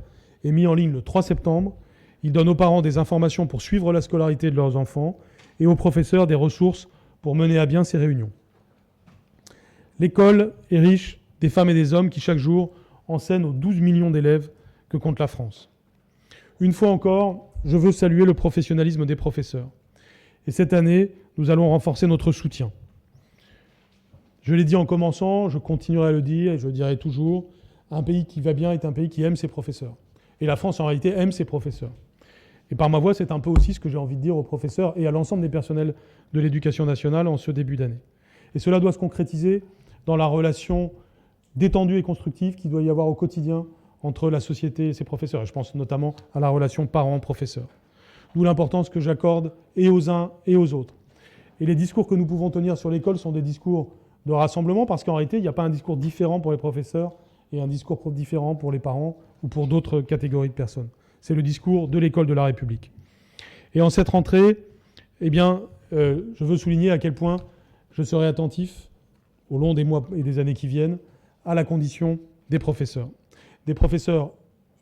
est mis en ligne le 3 septembre. Il donne aux parents des informations pour suivre la scolarité de leurs enfants et aux professeurs des ressources pour mener à bien ces réunions. L'école est riche des femmes et des hommes qui, chaque jour, enseignent aux 12 millions d'élèves que compte la France. Une fois encore, je veux saluer le professionnalisme des professeurs. Et cette année, nous allons renforcer notre soutien. Je l'ai dit en commençant, je continuerai à le dire et je le dirai toujours, un pays qui va bien est un pays qui aime ses professeurs. Et la France, en réalité, aime ses professeurs. Et par ma voix, c'est un peu aussi ce que j'ai envie de dire aux professeurs et à l'ensemble des personnels de l'éducation nationale en ce début d'année. Et cela doit se concrétiser dans la relation détendue et constructive qu'il doit y avoir au quotidien entre la société et ses professeurs. Et je pense notamment à la relation parents-professeurs. D'où l'importance que j'accorde et aux uns et aux autres. Et les discours que nous pouvons tenir sur l'école sont des discours de rassemblement parce qu'en réalité, il n'y a pas un discours différent pour les professeurs et un discours différent pour les parents ou pour d'autres catégories de personnes. C'est le discours de l'école de la République. Et en cette rentrée, eh bien, je veux souligner à quel point je serai attentif, au long des mois et des années qui viennent, à la condition des professeurs. Des professeurs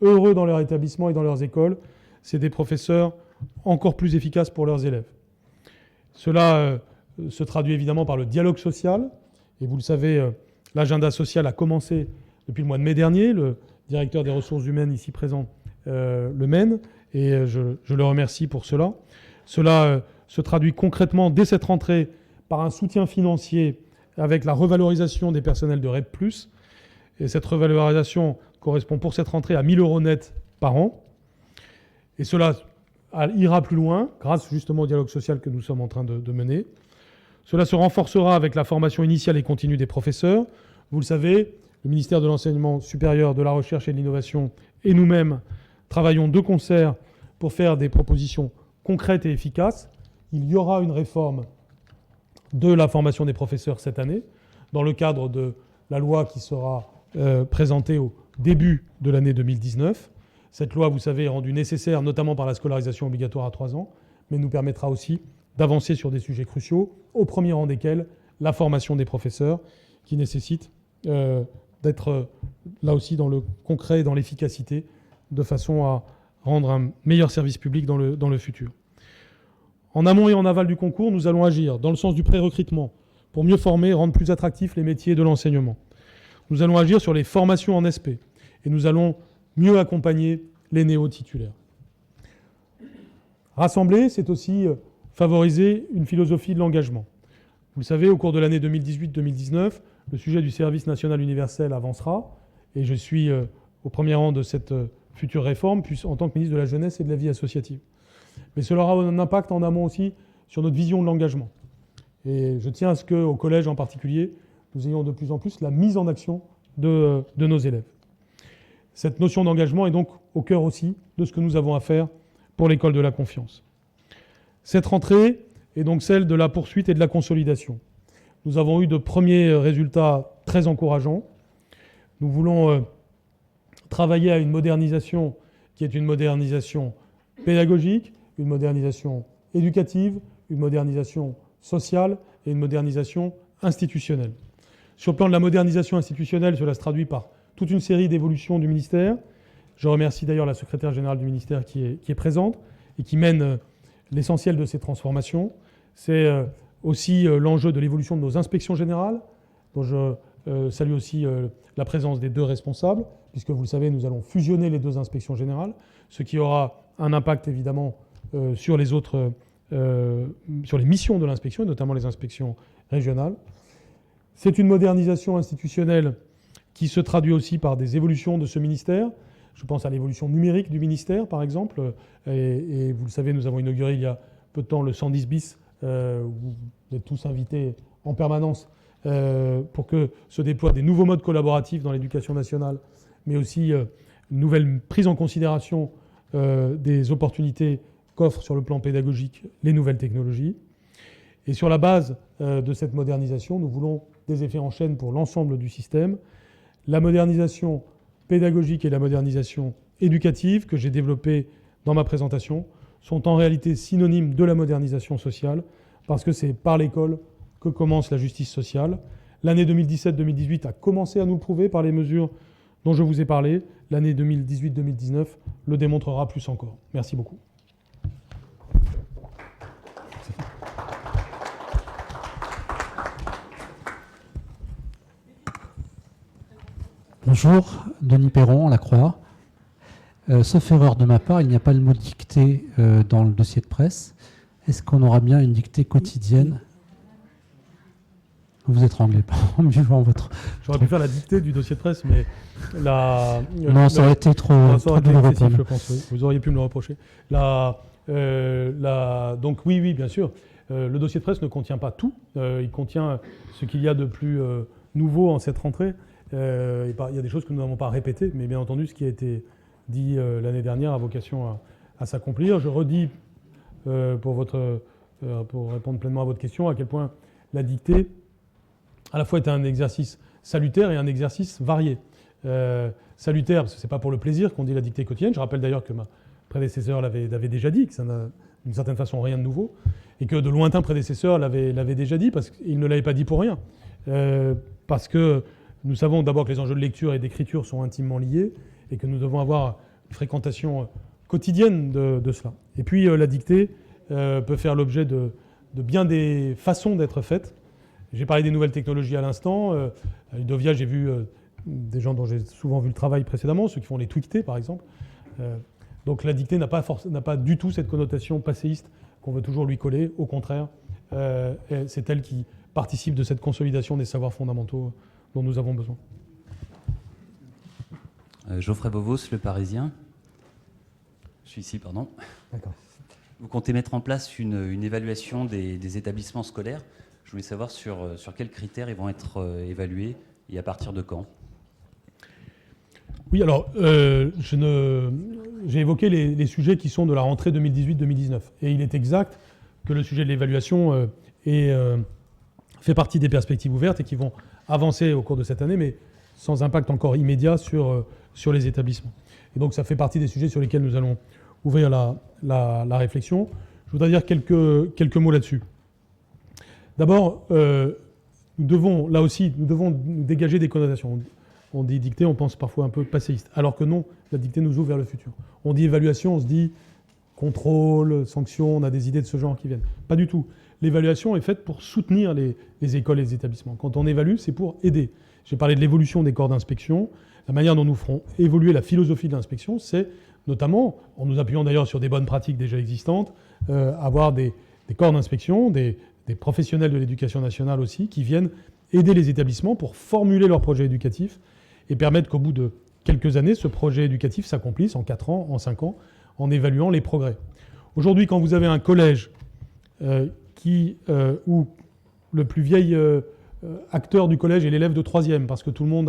heureux dans leur établissement et dans leurs écoles, c'est des professeurs encore plus efficaces pour leurs élèves. Cela se traduit évidemment par le dialogue social. Et vous le savez, l'agenda social a commencé depuis le mois de mai dernier. Le directeur des ressources humaines ici présent le mène et je le remercie pour cela. Cela se traduit concrètement dès cette rentrée par un soutien financier avec la revalorisation des personnels de REP+. Et cette revalorisation correspond pour cette rentrée à 1 000 € net par an. Et cela ira plus loin, grâce justement au dialogue social que nous sommes en train de mener. Cela se renforcera avec la formation initiale et continue des professeurs. Vous le savez, le ministère de l'Enseignement supérieur, de la Recherche et de l'Innovation et nous-mêmes travaillons de concert pour faire des propositions concrètes et efficaces. Il y aura une réforme de la formation des professeurs cette année, dans le cadre de la loi qui sera présentée au début de l'année 2019. Cette loi, vous savez, est rendue nécessaire notamment par la scolarisation obligatoire à 3 ans, mais nous permettra aussi d'avancer sur des sujets cruciaux, au premier rang desquels la formation des professeurs, qui nécessite d'être là aussi dans le concret et dans l'efficacité, de façon à rendre un meilleur service public dans le futur. En amont et en aval du concours, nous allons agir dans le sens du pré-recrutement pour mieux former et rendre plus attractifs les métiers de l'enseignement. Nous allons agir sur les formations en SP et nous allons mieux accompagner les néo-titulaires. Rassembler, c'est aussi favoriser une philosophie de l'engagement. Vous le savez, au cours de l'année 2018-2019, le sujet du service national universel avancera et je suis au premier rang de cette future réforme en tant que ministre de la Jeunesse et de la Vie associative. Mais cela aura un impact en amont aussi sur notre vision de l'engagement. Et je tiens à ce qu'au collège en particulier, nous ayons de plus en plus la mise en action de nos élèves. Cette notion d'engagement est donc au cœur aussi de ce que nous avons à faire pour l'école de la confiance. Cette rentrée est donc celle de la poursuite et de la consolidation. Nous avons eu de premiers résultats très encourageants. Nous voulons travailler à une modernisation qui est une modernisation pédagogique, une modernisation éducative, une modernisation sociale et une modernisation institutionnelle. Sur le plan de la modernisation institutionnelle, cela se traduit par toute une série d'évolutions du ministère. Je remercie d'ailleurs la secrétaire générale du ministère qui est présente et qui mène l'essentiel de ces transformations. C'est aussi l'enjeu de l'évolution de nos inspections générales, dont je salue aussi la présence des 2 responsables, puisque vous le savez, nous allons fusionner les 2 inspections générales, ce qui aura un impact évidemment sur les autres, sur les missions de l'inspection, et notamment les inspections régionales. C'est une modernisation institutionnelle qui se traduit aussi par des évolutions de ce ministère. Je pense à l'évolution numérique du ministère, par exemple. Et vous le savez, nous avons inauguré il y a peu de temps le 110 bis, où vous êtes tous invités en permanence pour que se déploient des nouveaux modes collaboratifs dans l'éducation nationale, mais aussi une nouvelle prise en considération des opportunités qu'offrent sur le plan pédagogique les nouvelles technologies. Et sur la base de cette modernisation, nous voulons des effets en chaîne pour l'ensemble du système. La modernisation pédagogique et la modernisation éducative que j'ai développée dans ma présentation sont en réalité synonymes de la modernisation sociale, parce que c'est par l'école que commence la justice sociale. L'année 2017-2018 a commencé à nous le prouver par les mesures dont je vous ai parlé. L'année 2018-2019 le démontrera plus encore. Merci beaucoup. Bonjour, Denis Perron, La Croix. Sauf erreur de ma part, il n'y a pas le mot dictée dans le dossier de presse. Est-ce qu'on aura bien une dictée quotidienne ? Vous étranglez pas en buvant votre... J'aurais pu faire la dictée du dossier de presse, mais non, ça aurait été trop douloureux pour nous. Je pense, oui. Vous auriez pu me le reprocher. Donc oui, bien sûr. Le dossier de presse ne contient pas tout. Il contient ce qu'il y a de plus nouveau en cette rentrée. Il y a des choses que nous n'avons pas répétées, mais bien entendu, ce qui a été dit l'année dernière a vocation à s'accomplir. Je redis, pour répondre pleinement à votre question, à quel point la dictée, à la fois, est un exercice salutaire et un exercice varié. Salutaire, parce que ce n'est pas pour le plaisir qu'on dit la dictée quotidienne. Je rappelle d'ailleurs que ma prédécesseur l'avait déjà dit, que ça n'a d'une certaine façon rien de nouveau, et que de lointains prédécesseurs l'avaient déjà dit, parce qu'ils ne l'avaient pas dit pour rien. Parce que nous savons d'abord que les enjeux de lecture et d'écriture sont intimement liés et que nous devons avoir une fréquentation quotidienne de cela. Et puis la dictée peut faire l'objet de bien des façons d'être faites. J'ai parlé des nouvelles technologies à l'instant. À Udovia, j'ai vu des gens dont j'ai souvent vu le travail précédemment, ceux qui font les tweetés par exemple. Donc la dictée n'a pas du tout cette connotation passéiste qu'on veut toujours lui coller. Au contraire, c'est elle qui participe de cette consolidation des savoirs fondamentaux dont nous avons besoin. Geoffrey Bovos, Le Parisien. Je suis ici, pardon. D'accord. vous comptez mettre en place une évaluation des établissements scolaires. Je voulais savoir sur quels critères ils vont être évalués et à partir de quand. Oui, alors, j'ai évoqué les sujets qui sont de la rentrée 2018-2019. Et il est exact que le sujet de l'évaluation fait partie des perspectives ouvertes et qui vont avancer au cours de cette année, mais sans impact encore immédiat sur les établissements. Et donc, ça fait partie des sujets sur lesquels nous allons ouvrir la réflexion. Je voudrais dire quelques mots là-dessus. D'abord, nous devons nous dégager des connotations. On dit dictée, on pense parfois un peu passéiste. Alors que non, la dictée nous ouvre vers le futur. On dit évaluation, on se dit contrôle, sanction, on a des idées de ce genre qui viennent. Pas du tout. L'évaluation est faite pour soutenir les écoles et les établissements. Quand on évalue, c'est pour aider. J'ai parlé de l'évolution des corps d'inspection. La manière dont nous ferons évoluer la philosophie de l'inspection, c'est notamment, en nous appuyant d'ailleurs sur des bonnes pratiques déjà existantes, avoir des corps d'inspection, des professionnels de l'éducation nationale aussi, qui viennent aider les établissements pour formuler leur projet éducatif et permettre qu'au bout de quelques années, ce projet éducatif s'accomplisse en 4 ans, en 5 ans, en évaluant les progrès. Aujourd'hui, quand vous avez un collège où le plus vieil acteur du collège est l'élève de 3e, parce que tout le monde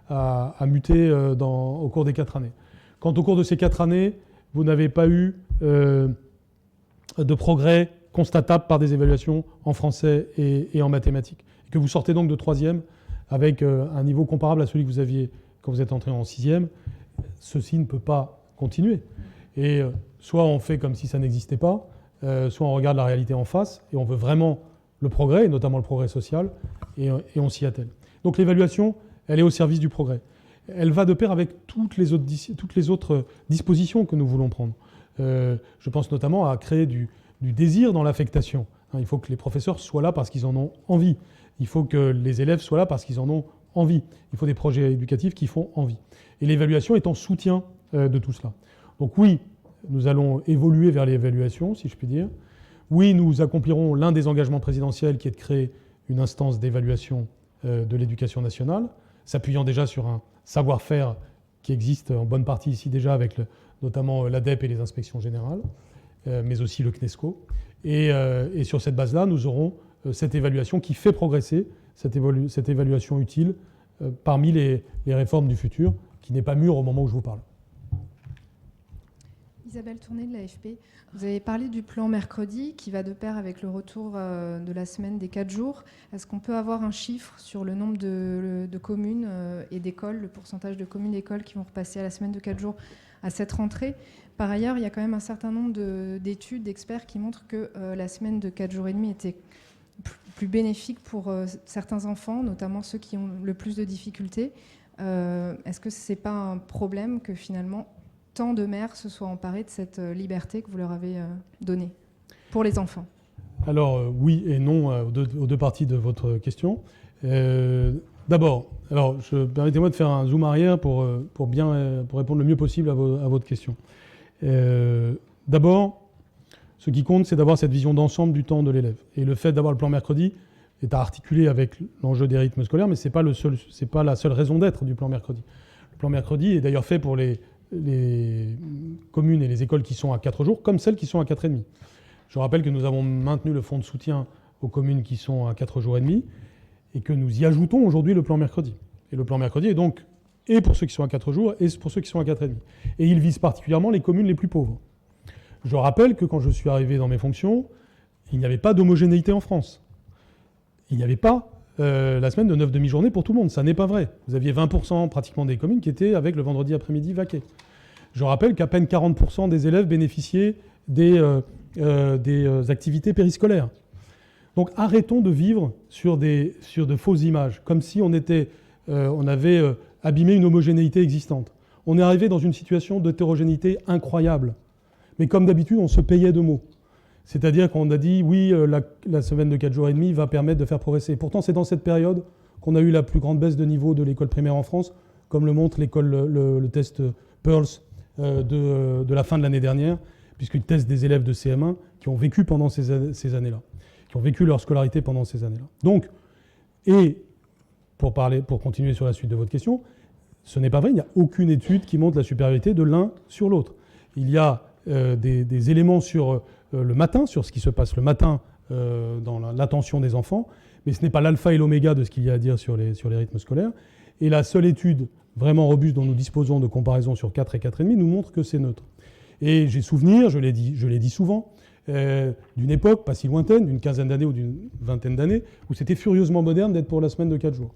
a muté au cours des 4 années. Quand au cours de ces 4 années, vous n'avez pas eu de progrès constatable par des évaluations en français et en mathématiques, et que vous sortez donc de 3e avec un niveau comparable à celui que vous aviez quand vous êtes entré en 6e, ceci ne peut pas continuer. Et soit on fait comme si ça n'existait pas, soit on regarde la réalité en face et on veut vraiment le progrès, et notamment le progrès social, et on s'y attelle. Donc l'évaluation, elle est au service du progrès. Elle va de pair avec toutes les autres dispositions que nous voulons prendre. Je pense notamment à créer du désir dans l'affectation. Il faut que les professeurs soient là parce qu'ils en ont envie. Il faut que les élèves soient là parce qu'ils en ont envie. Il faut des projets éducatifs qui font envie. Et l'évaluation est en soutien de tout cela. Donc oui, nous allons évoluer vers l'évaluation, si je puis dire. Oui, nous accomplirons l'un des engagements présidentiels qui est de créer une instance d'évaluation de l'éducation nationale, s'appuyant déjà sur un savoir-faire qui existe en bonne partie ici déjà avec notamment l'ADEP et les inspections générales, mais aussi le CNESCO. Et sur cette base-là, nous aurons cette évaluation qui fait progresser, cette évaluation utile parmi les réformes du futur, qui n'est pas mûre au moment où je vous parle. Isabelle Tourné de l'AFP. Vous avez parlé du plan mercredi qui va de pair avec le retour de la semaine des 4 jours. Est-ce qu'on peut avoir un chiffre sur le nombre de communes et d'écoles, le pourcentage de communes et d'écoles qui vont repasser à la semaine de 4 jours à cette rentrée? Par ailleurs, il y a quand même un certain nombre d'études, d'experts qui montrent que la semaine de 4 jours et demi était plus bénéfique pour certains enfants, notamment ceux qui ont le plus de difficultés. Est-ce que ce n'est pas un problème que finalement tant de mères se soient emparées de cette liberté que vous leur avez donnée pour les enfants? Alors oui et non aux deux parties de votre question. D'abord, permettez-moi de faire un zoom arrière pour répondre le mieux possible à votre question. D'abord, ce qui compte, c'est d'avoir cette vision d'ensemble du temps de l'élève. Et le fait d'avoir le plan mercredi est à articuler avec l'enjeu des rythmes scolaires, mais ce n'est pas la seule raison d'être du plan mercredi. Le plan mercredi est d'ailleurs fait pour les communes et les écoles qui sont à 4 jours, comme celles qui sont à 4 et demi. Je rappelle que nous avons maintenu le fonds de soutien aux communes qui sont à 4 jours et demi, et que nous y ajoutons aujourd'hui le plan mercredi. Et le plan mercredi est donc et pour ceux qui sont à 4 jours et pour ceux qui sont à 4 et demi. Et il vise particulièrement les communes les plus pauvres. Je rappelle que quand je suis arrivé dans mes fonctions, il n'y avait pas d'homogénéité en France. Il n'y avait pas la semaine de 9 demi-journées pour tout le monde. Ça n'est pas vrai. Vous aviez 20% pratiquement des communes qui étaient avec le vendredi après-midi vaqué. Je rappelle qu'à peine 40% des élèves bénéficiaient des activités périscolaires. Donc arrêtons de vivre sur de fausses images, comme si on avait abîmé une homogénéité existante. On est arrivé dans une situation d'hétérogénéité incroyable. Mais comme d'habitude, on se payait de mots. C'est-à-dire qu'on a dit, oui, la semaine de 4 jours et demi va permettre de faire progresser. Pourtant, c'est dans cette période qu'on a eu la plus grande baisse de niveau de l'école primaire en France, comme le montre le test Pearls de la fin de l'année dernière, puisqu'il teste des élèves de CM1 qui ont vécu pendant ces années-là, qui ont vécu leur scolarité pendant ces années-là. Donc, et pour continuer sur la suite de votre question, ce n'est pas vrai, il n'y a aucune étude qui montre la supériorité de l'un sur l'autre. Il y a des éléments sur le matin, sur ce qui se passe le matin dans l'attention des enfants, mais ce n'est pas l'alpha et l'oméga de ce qu'il y a à dire sur les rythmes scolaires. Et la seule étude vraiment robuste dont nous disposons de comparaison sur 4 et 4,5 nous montre que c'est neutre. Et j'ai souvenir, je l'ai dit souvent, d'une époque pas si lointaine, d'une quinzaine d'années ou d'une vingtaine d'années, où c'était furieusement moderne d'être pour la semaine de 4 jours.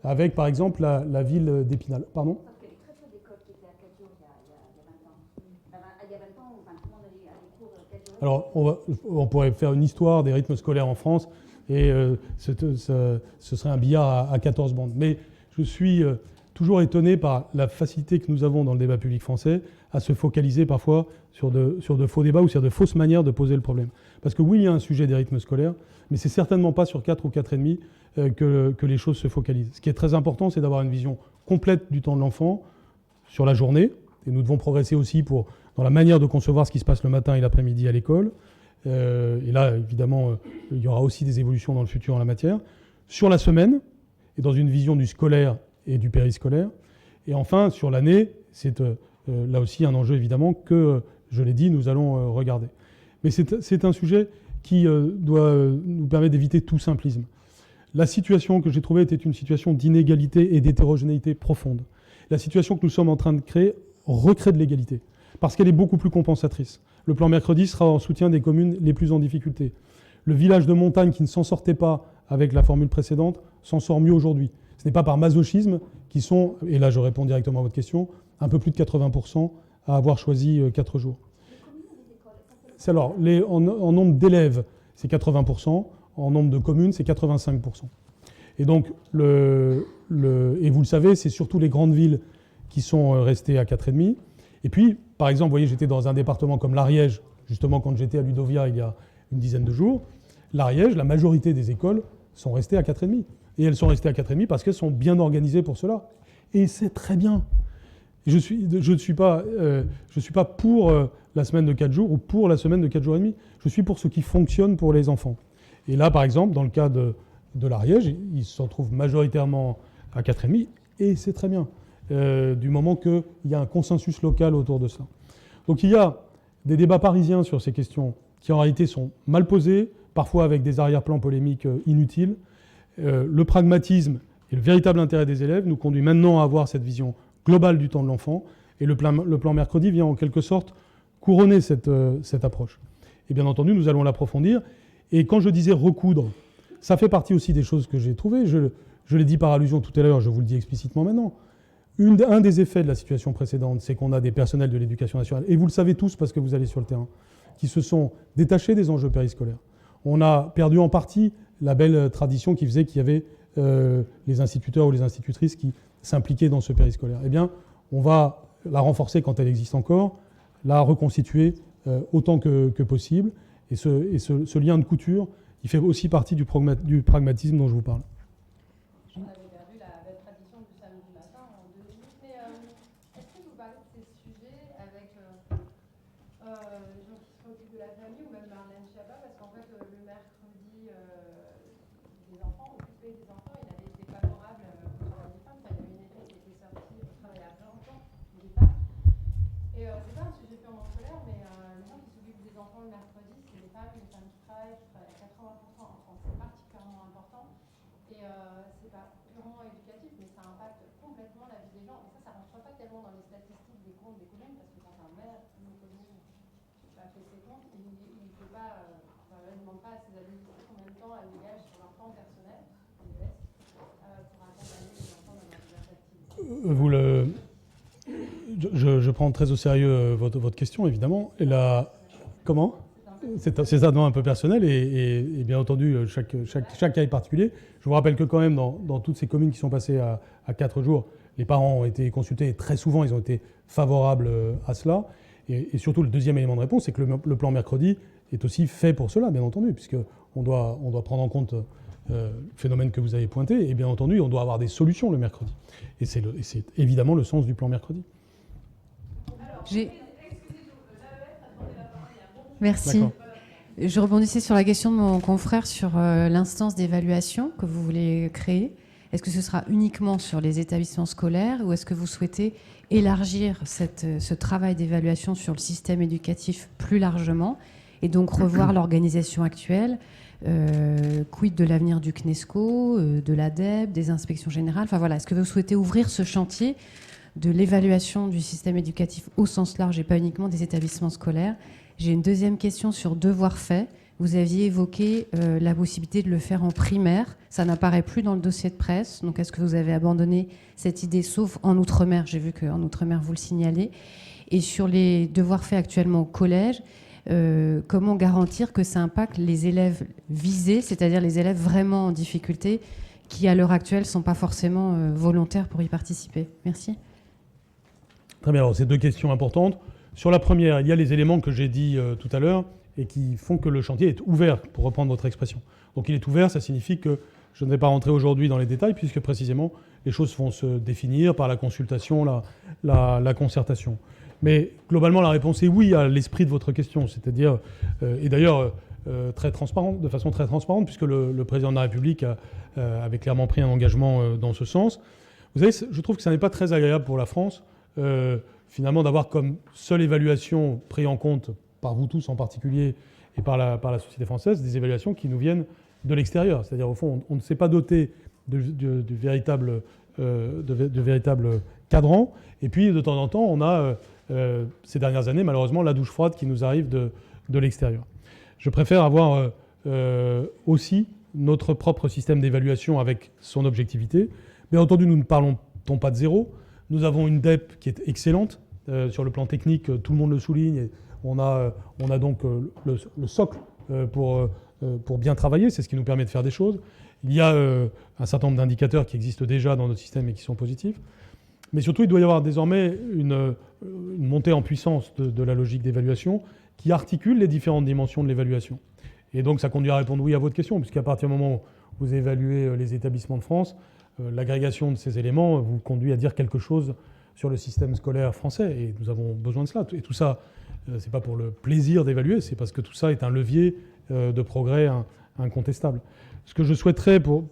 Avec, par exemple, la ville d'Épinal. Pardon ? Parce qu'il y avait très peu d'écoles qui étaient à 4 jours il y a 20 ans. Il y a 20 ans, tout le monde allait à des cours 4 jours. Alors, on pourrait faire une histoire des rythmes scolaires en France, et ce serait un billard à 14 bandes. Mais je suis toujours étonné par la facilité que nous avons dans le débat public français à se focaliser parfois sur de faux débats ou sur de fausses manières de poser le problème. Parce que oui, il y a un sujet des rythmes scolaires, mais c'est certainement pas sur 4 ou 4,5 que les choses se focalisent. Ce qui est très important, c'est d'avoir une vision complète du temps de l'enfant sur la journée, et nous devons progresser aussi dans la manière de concevoir ce qui se passe le matin et l'après-midi à l'école. Et là, évidemment, il y aura aussi des évolutions dans le futur en la matière. Sur la semaine, et dans une vision du scolaire et du périscolaire. Et enfin, sur l'année, c'est là aussi un enjeu, évidemment, que, je l'ai dit, nous allons regarder. Mais c'est un sujet qui doit nous permettre d'éviter tout simplisme. La situation que j'ai trouvée était une situation d'inégalité et d'hétérogénéité profonde. La situation que nous sommes en train de créer recrée de l'égalité, parce qu'elle est beaucoup plus compensatrice. Le plan Mercredi sera en soutien des communes les plus en difficulté. Le village de montagne qui ne s'en sortait pas avec la formule précédente s'en sort mieux aujourd'hui. Ce n'est pas par masochisme qu'ils sont, et là je réponds directement à votre question, un peu plus de 80% à avoir choisi 4 jours. Alors, en nombre d'élèves, c'est 80%, en nombre de communes, c'est 85%. Et donc, et vous le savez, c'est surtout les grandes villes qui sont restées à 4,5. Et puis, par exemple, vous voyez, j'étais dans un département comme l'Ariège, justement quand j'étais à Ludovia il y a une dizaine de jours. L'Ariège, la majorité des écoles sont restées à 4,5. Et elles sont restées à 4,5 parce qu'elles sont bien organisées pour cela. Et c'est très bien. Je ne suis pas pour la semaine de 4 jours ou pour la semaine de 4 jours et demi. Je suis pour ce qui fonctionne pour les enfants. Et là, par exemple, dans le cas de l'Ariège, ils se retrouvent majoritairement à 4,5 et c'est très bien, du moment qu'il y a un consensus local autour de ça. Donc il y a des débats parisiens sur ces questions qui en réalité sont mal posés, parfois avec des arrière-plans polémiques inutiles. Le pragmatisme et le véritable intérêt des élèves nous conduit maintenant à avoir cette vision globale du temps de l'enfant. Et le plan Mercredi vient en quelque sorte couronner cette approche. Et bien entendu, nous allons l'approfondir. Et quand je disais recoudre, ça fait partie aussi des choses que j'ai trouvées. Je l'ai dit par allusion tout à l'heure, je vous le dis explicitement maintenant. Un des effets de la situation précédente, c'est qu'on a des personnels de l'éducation nationale, et vous le savez tous parce que vous allez sur le terrain, qui se sont détachés des enjeux périscolaires. On a perdu en partie la belle tradition qui faisait qu'il y avait les instituteurs ou les institutrices qui s'impliquaient dans ce périscolaire. Eh bien, on va la renforcer quand elle existe encore, la reconstituer autant que possible. Et ce lien de couture, il fait aussi partie du pragmatisme dont je vous parle. On avait perdu la belle tradition du samedi matin en 2 minutes. Mais est-ce que vous parlez de ces sujets avec les gens qui s'occupent de la famille ou même Marlène Schiappa? Parce qu'en fait, le mercredi, des enfants, occuper des enfants, il avait été favorable au travail des femmes. Enfin, il y avait une étude qui était sortie au travail à plein temps des femmes. Et c'est pas un sujet purement scolaire, mais les gens qui s'occupent des enfants le mercredi, c'est les femmes qui travaillent à 80% en France. C'est particulièrement important. Et c'est pas purement éducatif, mais ça impacte complètement la vie des gens. Et ça ne rentre pas tellement dans les statistiques des comptes des communes, parce que quand un maire d'une commune fait ses comptes, il ne peut pas, ne demande pas à ses administrés combien de temps elle dégage sur leur temps personnel, pour accompagner les enfants dans leurs activités. Je prends très au sérieux votre question, évidemment. Et comment ? C'est ça, un peu personnel, et bien entendu, chaque cas est particulier. Je vous rappelle que quand même, dans toutes ces communes qui sont passées à 4 jours, les parents ont été consultés, et très souvent, ils ont été favorables à cela. Et surtout, le deuxième élément de réponse, c'est que le plan Mercredi est aussi fait pour cela, bien entendu, puisqu'on doit prendre en compte le phénomène que vous avez pointé, et bien entendu, on doit avoir des solutions le mercredi. Et c'est évidemment le sens du plan Mercredi. Merci. D'accord. Je rebondissais sur la question de mon confrère sur l'instance d'évaluation que vous voulez créer. Est-ce que ce sera uniquement sur les établissements scolaires ou est-ce que vous souhaitez élargir ce travail d'évaluation sur le système éducatif plus largement? et donc revoir l'organisation actuelle. Quid de l'avenir du CNESCO, de l'ADEB, des inspections générales. Enfin voilà, est-ce que vous souhaitez ouvrir ce chantier de l'évaluation du système éducatif au sens large et pas uniquement des établissements scolaires? J'ai une deuxième question sur devoir fait. Vous aviez évoqué la possibilité de le faire en primaire. Ça n'apparaît plus dans le dossier de presse. Donc est-ce que vous avez abandonné cette idée, sauf en Outre-mer? J'ai vu qu'en Outre-mer, vous le signalez. Et sur les devoirs faits actuellement au collège, comment garantir que ça impacte les élèves visés, c'est-à-dire les élèves vraiment en difficulté, qui à l'heure actuelle ne sont pas forcément volontaires pour y participer? Merci. Très bien, alors c'est deux questions importantes. Sur la première, il y a les éléments que j'ai dit tout à l'heure et qui font que le chantier est ouvert, pour reprendre votre expression. Donc il est ouvert, ça signifie que je ne vais pas rentrer aujourd'hui dans les détails, puisque précisément les choses vont se définir par la consultation, la concertation. Mais globalement, la réponse est oui à l'esprit de votre question, c'est-à-dire, et d'ailleurs très transparente, de façon très transparente, puisque le président de la République avait clairement pris un engagement dans ce sens. Vous savez, je trouve que ça n'est pas très agréable pour la France, finalement, d'avoir comme seule évaluation prise en compte par vous tous en particulier et par la société française, des évaluations qui nous viennent de l'extérieur. C'est-à-dire, au fond, on ne s'est pas doté de véritable cadran. Et puis, de temps en temps, on a, ces dernières années, malheureusement, la douche froide qui nous arrive de l'extérieur. Je préfère avoir aussi notre propre système d'évaluation avec son objectivité. Bien entendu, nous ne parlons pas de zéro. Nous avons une DEP qui est excellente. Sur le plan technique, tout le monde le souligne. Et on a donc le socle pour bien travailler. C'est ce qui nous permet de faire des choses. Il y a un certain nombre d'indicateurs qui existent déjà dans notre système et qui sont positifs. Mais surtout, il doit y avoir désormais une montée en puissance de la logique d'évaluation qui articule les différentes dimensions de l'évaluation. Et donc, ça conduit à répondre oui à votre question, puisqu'à partir du moment où vous évaluez les établissements de France, l'agrégation de ces éléments vous conduit à dire quelque chose sur le système scolaire français. Et nous avons besoin de cela. Et tout ça, ce n'est pas pour le plaisir d'évaluer, c'est parce que tout ça est un levier de progrès incontestable. Ce que je souhaiterais, pour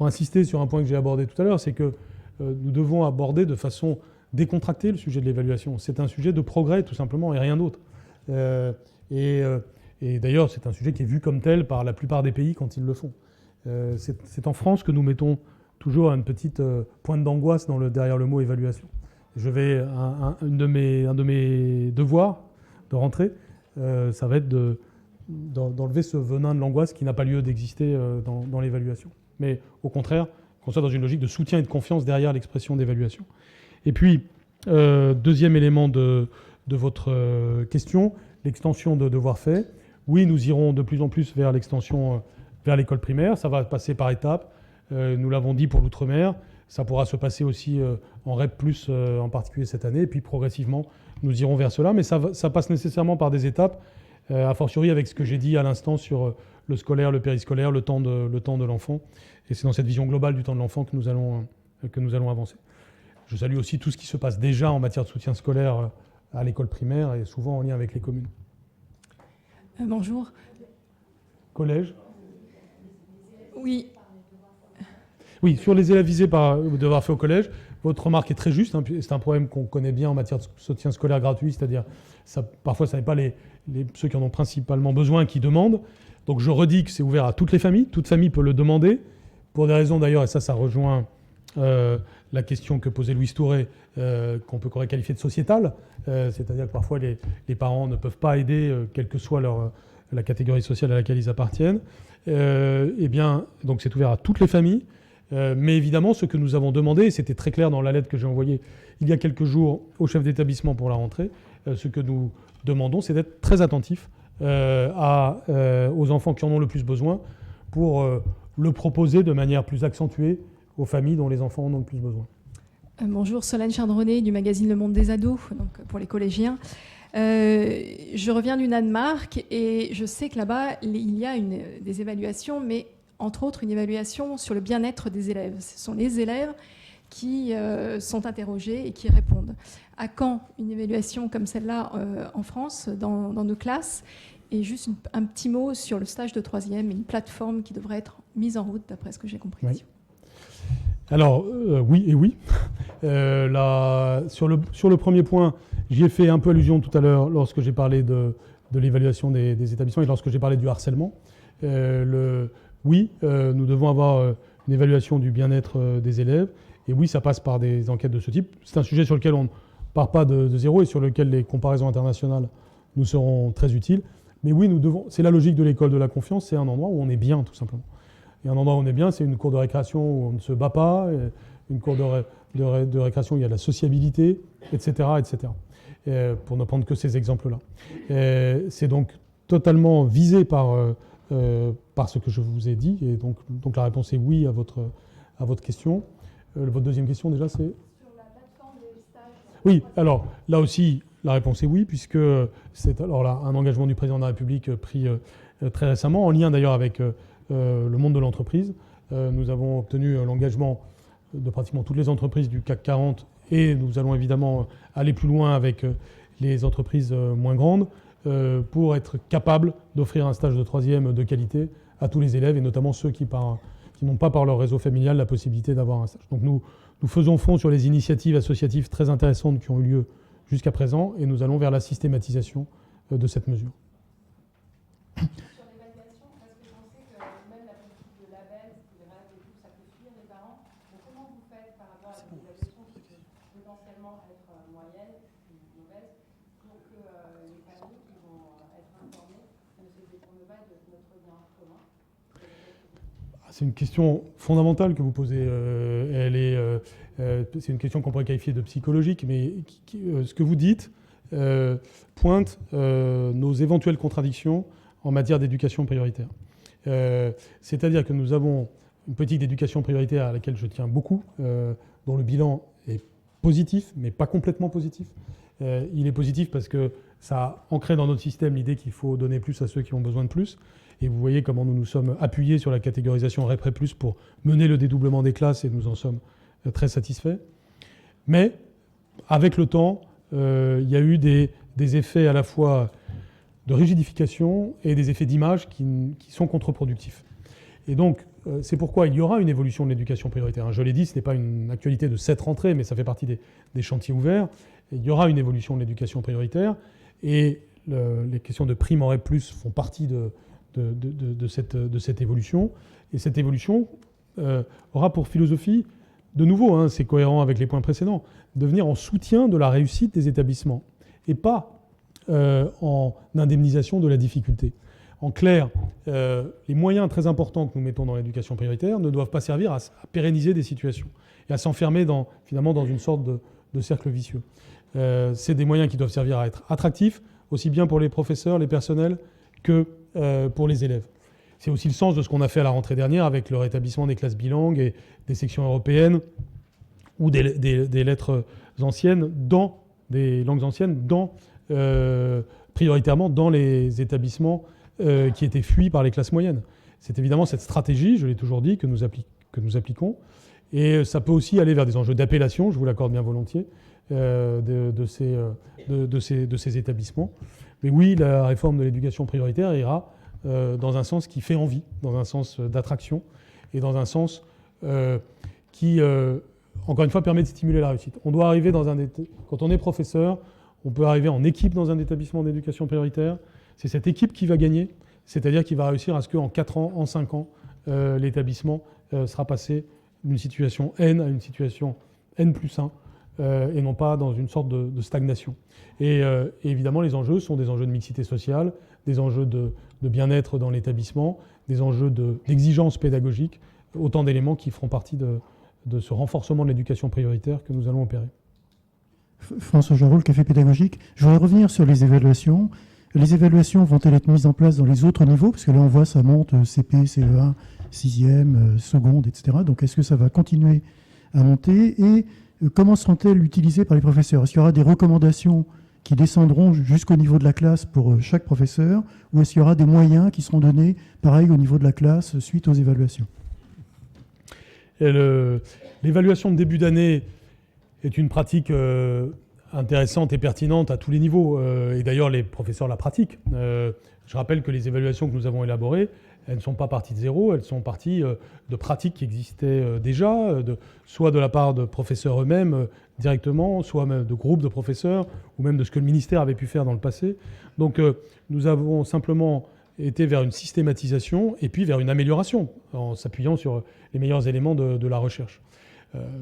insister sur un point que j'ai abordé tout à l'heure, c'est que nous devons aborder de façon décontractée le sujet de l'évaluation. C'est un sujet de progrès, tout simplement, et rien d'autre. Et d'ailleurs, c'est un sujet qui est vu comme tel par la plupart des pays quand ils le font. C'est en France que nous mettons toujours une petite pointe d'angoisse derrière le mot évaluation. Je vais, un de mes devoirs de rentrée, ça va être d'enlever ce venin de l'angoisse qui n'a pas lieu d'exister dans l'évaluation. Mais au contraire, qu'on soit dans une logique de soutien et de confiance derrière l'expression d'évaluation. Et puis, deuxième élément de votre question, l'extension de devoirs faits. Oui, nous irons de plus en plus vers l'extension vers l'école primaire. Ça va passer par étapes. Nous l'avons dit pour l'outre-mer. Ça pourra se passer aussi en REP+, en particulier cette année. Et puis progressivement, nous irons vers cela. Mais ça passe nécessairement par des étapes, a fortiori avec ce que j'ai dit à l'instant sur le scolaire, le périscolaire, le temps de l'enfant. Et c'est dans cette vision globale du temps de l'enfant que nous allons avancer. Je salue aussi tout ce qui se passe déjà en matière de soutien scolaire à l'école primaire et souvent en lien avec les communes. Bonjour. Collège. Oui. Oui, sur les élèves visés par le devoir fait au collège, votre remarque est très juste. Hein, c'est un problème qu'on connaît bien en matière de soutien scolaire gratuit, c'est-à-dire parfois ce n'est pas ceux qui en ont principalement besoin qui demandent. Donc je redis que c'est ouvert à toutes les familles. Toute famille peut le demander, pour des raisons d'ailleurs, et ça rejoint la question que posait Louise Touré, qu'on peut qualifier de sociétale, c'est-à-dire que parfois les parents ne peuvent pas aider, quelle que soit la catégorie sociale à laquelle ils appartiennent. Eh bien, donc c'est ouvert à toutes les familles. Mais évidemment, ce que nous avons demandé, et c'était très clair dans la lettre que j'ai envoyée il y a quelques jours au chef d'établissement pour la rentrée, ce que nous demandons, c'est d'être très attentifs aux enfants qui en ont le plus besoin pour le proposer de manière plus accentuée aux familles dont les enfants en ont le plus besoin. Bonjour, Solène Chardronnet du magazine Le Monde des Ados, donc pour les collégiens. Je reviens du Danemark et je sais que là-bas, il y a des évaluations, mais entre autres une évaluation sur le bien-être des élèves. Ce sont les élèves qui sont interrogés et qui répondent. À quand une évaluation comme celle-là en France, dans nos classes? Et juste un petit mot sur le stage de 3e, une plateforme qui devrait être mise en route, d'après ce que j'ai compris. Oui. Alors, oui et oui. Sur le premier point, j'y ai fait un peu allusion tout à l'heure lorsque j'ai parlé de l'évaluation des établissements et lorsque j'ai parlé du harcèlement. Oui, nous devons avoir une évaluation du bien-être des élèves. Et oui, ça passe par des enquêtes de ce type. C'est un sujet sur lequel on ne part pas de zéro et sur lequel les comparaisons internationales nous seront très utiles. Mais oui, c'est la logique de l'école de la confiance, c'est un endroit où on est bien, tout simplement. Et un endroit où on est bien, c'est une cour de récréation où on ne se bat pas, une cour de récréation où il y a de la sociabilité, etc., etc. Pour ne prendre que ces exemples-là. C'est donc totalement visé par ce que je vous ai dit, et donc la réponse est oui à votre question. Votre deuxième question, déjà, c'est... Sur la plateforme des stages. Oui, alors là aussi, la réponse est oui, puisque c'est alors là un engagement du président de la République pris très récemment, en lien d'ailleurs avec le monde de l'entreprise. Nous avons obtenu l'engagement de pratiquement toutes les entreprises du CAC 40 et nous allons évidemment aller plus loin avec les entreprises moins grandes pour être capables d'offrir un stage de troisième de qualité à tous les élèves et notamment ceux qui n'ont pas par leur réseau familial la possibilité d'avoir un stage. Donc nous faisons fond sur les initiatives associatives très intéressantes qui ont eu lieu jusqu'à présent et nous allons vers la systématisation de cette mesure. Sur l'évaluation, parce que on sait que même la politique de label, les règles et tout, ça peut fuir les parents. Donc comment vous faites par rapport à des évaluations qui peuvent potentiellement être moyennes ou mauvaises pour que les familles qui vont être informées ne se détournent pas de notre bien commun? C'est une question fondamentale que vous posez. C'est une question qu'on pourrait qualifier de psychologique, mais ce que vous dites pointe nos éventuelles contradictions en matière d'éducation prioritaire. C'est-à-dire que nous avons une politique d'éducation prioritaire à laquelle je tiens beaucoup, dont le bilan est positif, mais pas complètement positif. Il est positif parce que ça a ancré dans notre système l'idée qu'il faut donner plus à ceux qui ont besoin de plus. Et vous voyez comment nous nous sommes appuyés sur la catégorisation REPRE+, pour mener le dédoublement des classes et nous en sommes très satisfaits. Mais avec le temps, il y a eu des effets à la fois de rigidification et des effets d'image qui sont contre-productifs. Et donc, c'est pourquoi il y aura une évolution de l'éducation prioritaire. Je l'ai dit, ce n'est pas une actualité de cette rentrée, mais ça fait partie des chantiers ouverts. Et il y aura une évolution de l'éducation prioritaire et les questions de prime en REP+, font partie de cette évolution. Et cette évolution aura pour philosophie, de nouveau, c'est cohérent avec les points précédents, de venir en soutien de la réussite des établissements et pas en indemnisation de la difficulté. En clair, les moyens très importants que nous mettons dans l'éducation prioritaire ne doivent pas servir à pérenniser des situations et à s'enfermer finalement dans une sorte de cercle vicieux. C'est des moyens qui doivent servir à être attractifs, aussi bien pour les professeurs, les personnels, que pour les élèves. C'est aussi le sens de ce qu'on a fait à la rentrée dernière avec le rétablissement des classes bilingues et des sections européennes ou des lettres anciennes des langues anciennes prioritairement dans les établissements qui étaient fuis par les classes moyennes. C'est évidemment cette stratégie, je l'ai toujours dit, que nous appliquons. Et ça peut aussi aller vers des enjeux d'appellation, je vous l'accorde bien volontiers, de ces établissements. Mais oui, la réforme de l'éducation prioritaire ira dans un sens qui fait envie, dans un sens d'attraction et dans un sens qui, encore une fois, permet de stimuler la réussite. On doit arriver quand on est professeur, on peut arriver en équipe dans un établissement d'éducation prioritaire. C'est cette équipe qui va gagner, c'est-à-dire qui va réussir à ce qu'en 4 ans, en 5 ans, l'établissement sera passé d'une situation N à une situation N+1, et non pas dans une sorte de stagnation. Et évidemment, les enjeux sont des enjeux de mixité sociale, des enjeux de bien-être dans l'établissement, des enjeux d'exigence pédagogique, autant d'éléments qui feront partie de ce renforcement de l'éducation prioritaire que nous allons opérer. François Jarreau, le Café pédagogique. Je voudrais revenir sur les évaluations. Les évaluations vont-elles être mises en place dans les autres niveaux? Parce que là, on voit, ça monte CP, CE1, 6e, seconde, etc. Donc, est-ce que ça va continuer à monter? Et comment seront-elles utilisées par les professeurs? Est-ce qu'il y aura des recommandations qui descendront jusqu'au niveau de la classe pour chaque professeur? Ou est-ce qu'il y aura des moyens qui seront donnés, pareil, au niveau de la classe, suite aux évaluations? L'évaluation de début d'année est une pratique intéressante et pertinente à tous les niveaux. Et d'ailleurs, les professeurs la pratiquent. Je rappelle que les évaluations que nous avons élaborées, elles ne sont pas parties de zéro, elles sont parties de pratiques qui existaient déjà, soit de la part de professeurs eux-mêmes directement, soit même de groupes de professeurs, ou même de ce que le ministère avait pu faire dans le passé. Donc nous avons simplement été vers une systématisation et puis vers une amélioration, en s'appuyant sur les meilleurs éléments de la recherche.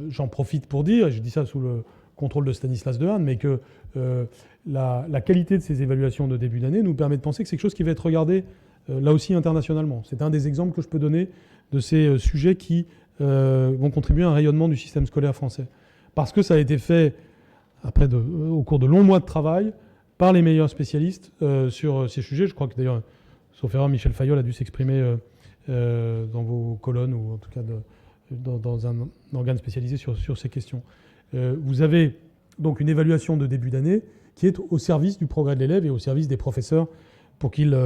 J'en profite pour dire, et je dis ça sous le contrôle de Stanislas Dehaene, mais que la qualité de ces évaluations de début d'année nous permet de penser que c'est quelque chose qui va être regardé là aussi internationalement. C'est un des exemples que je peux donner de ces sujets qui vont contribuer à un rayonnement du système scolaire français. Parce que ça a été fait au cours de longs mois de travail par les meilleurs spécialistes sur ces sujets. Je crois que d'ailleurs, sauf erreur, Michel Fayol a dû s'exprimer dans vos colonnes, ou en tout cas dans un organe spécialisé sur ces questions. Vous avez donc une évaluation de début d'année qui est au service du progrès de l'élève et au service des professeurs pour qu'ils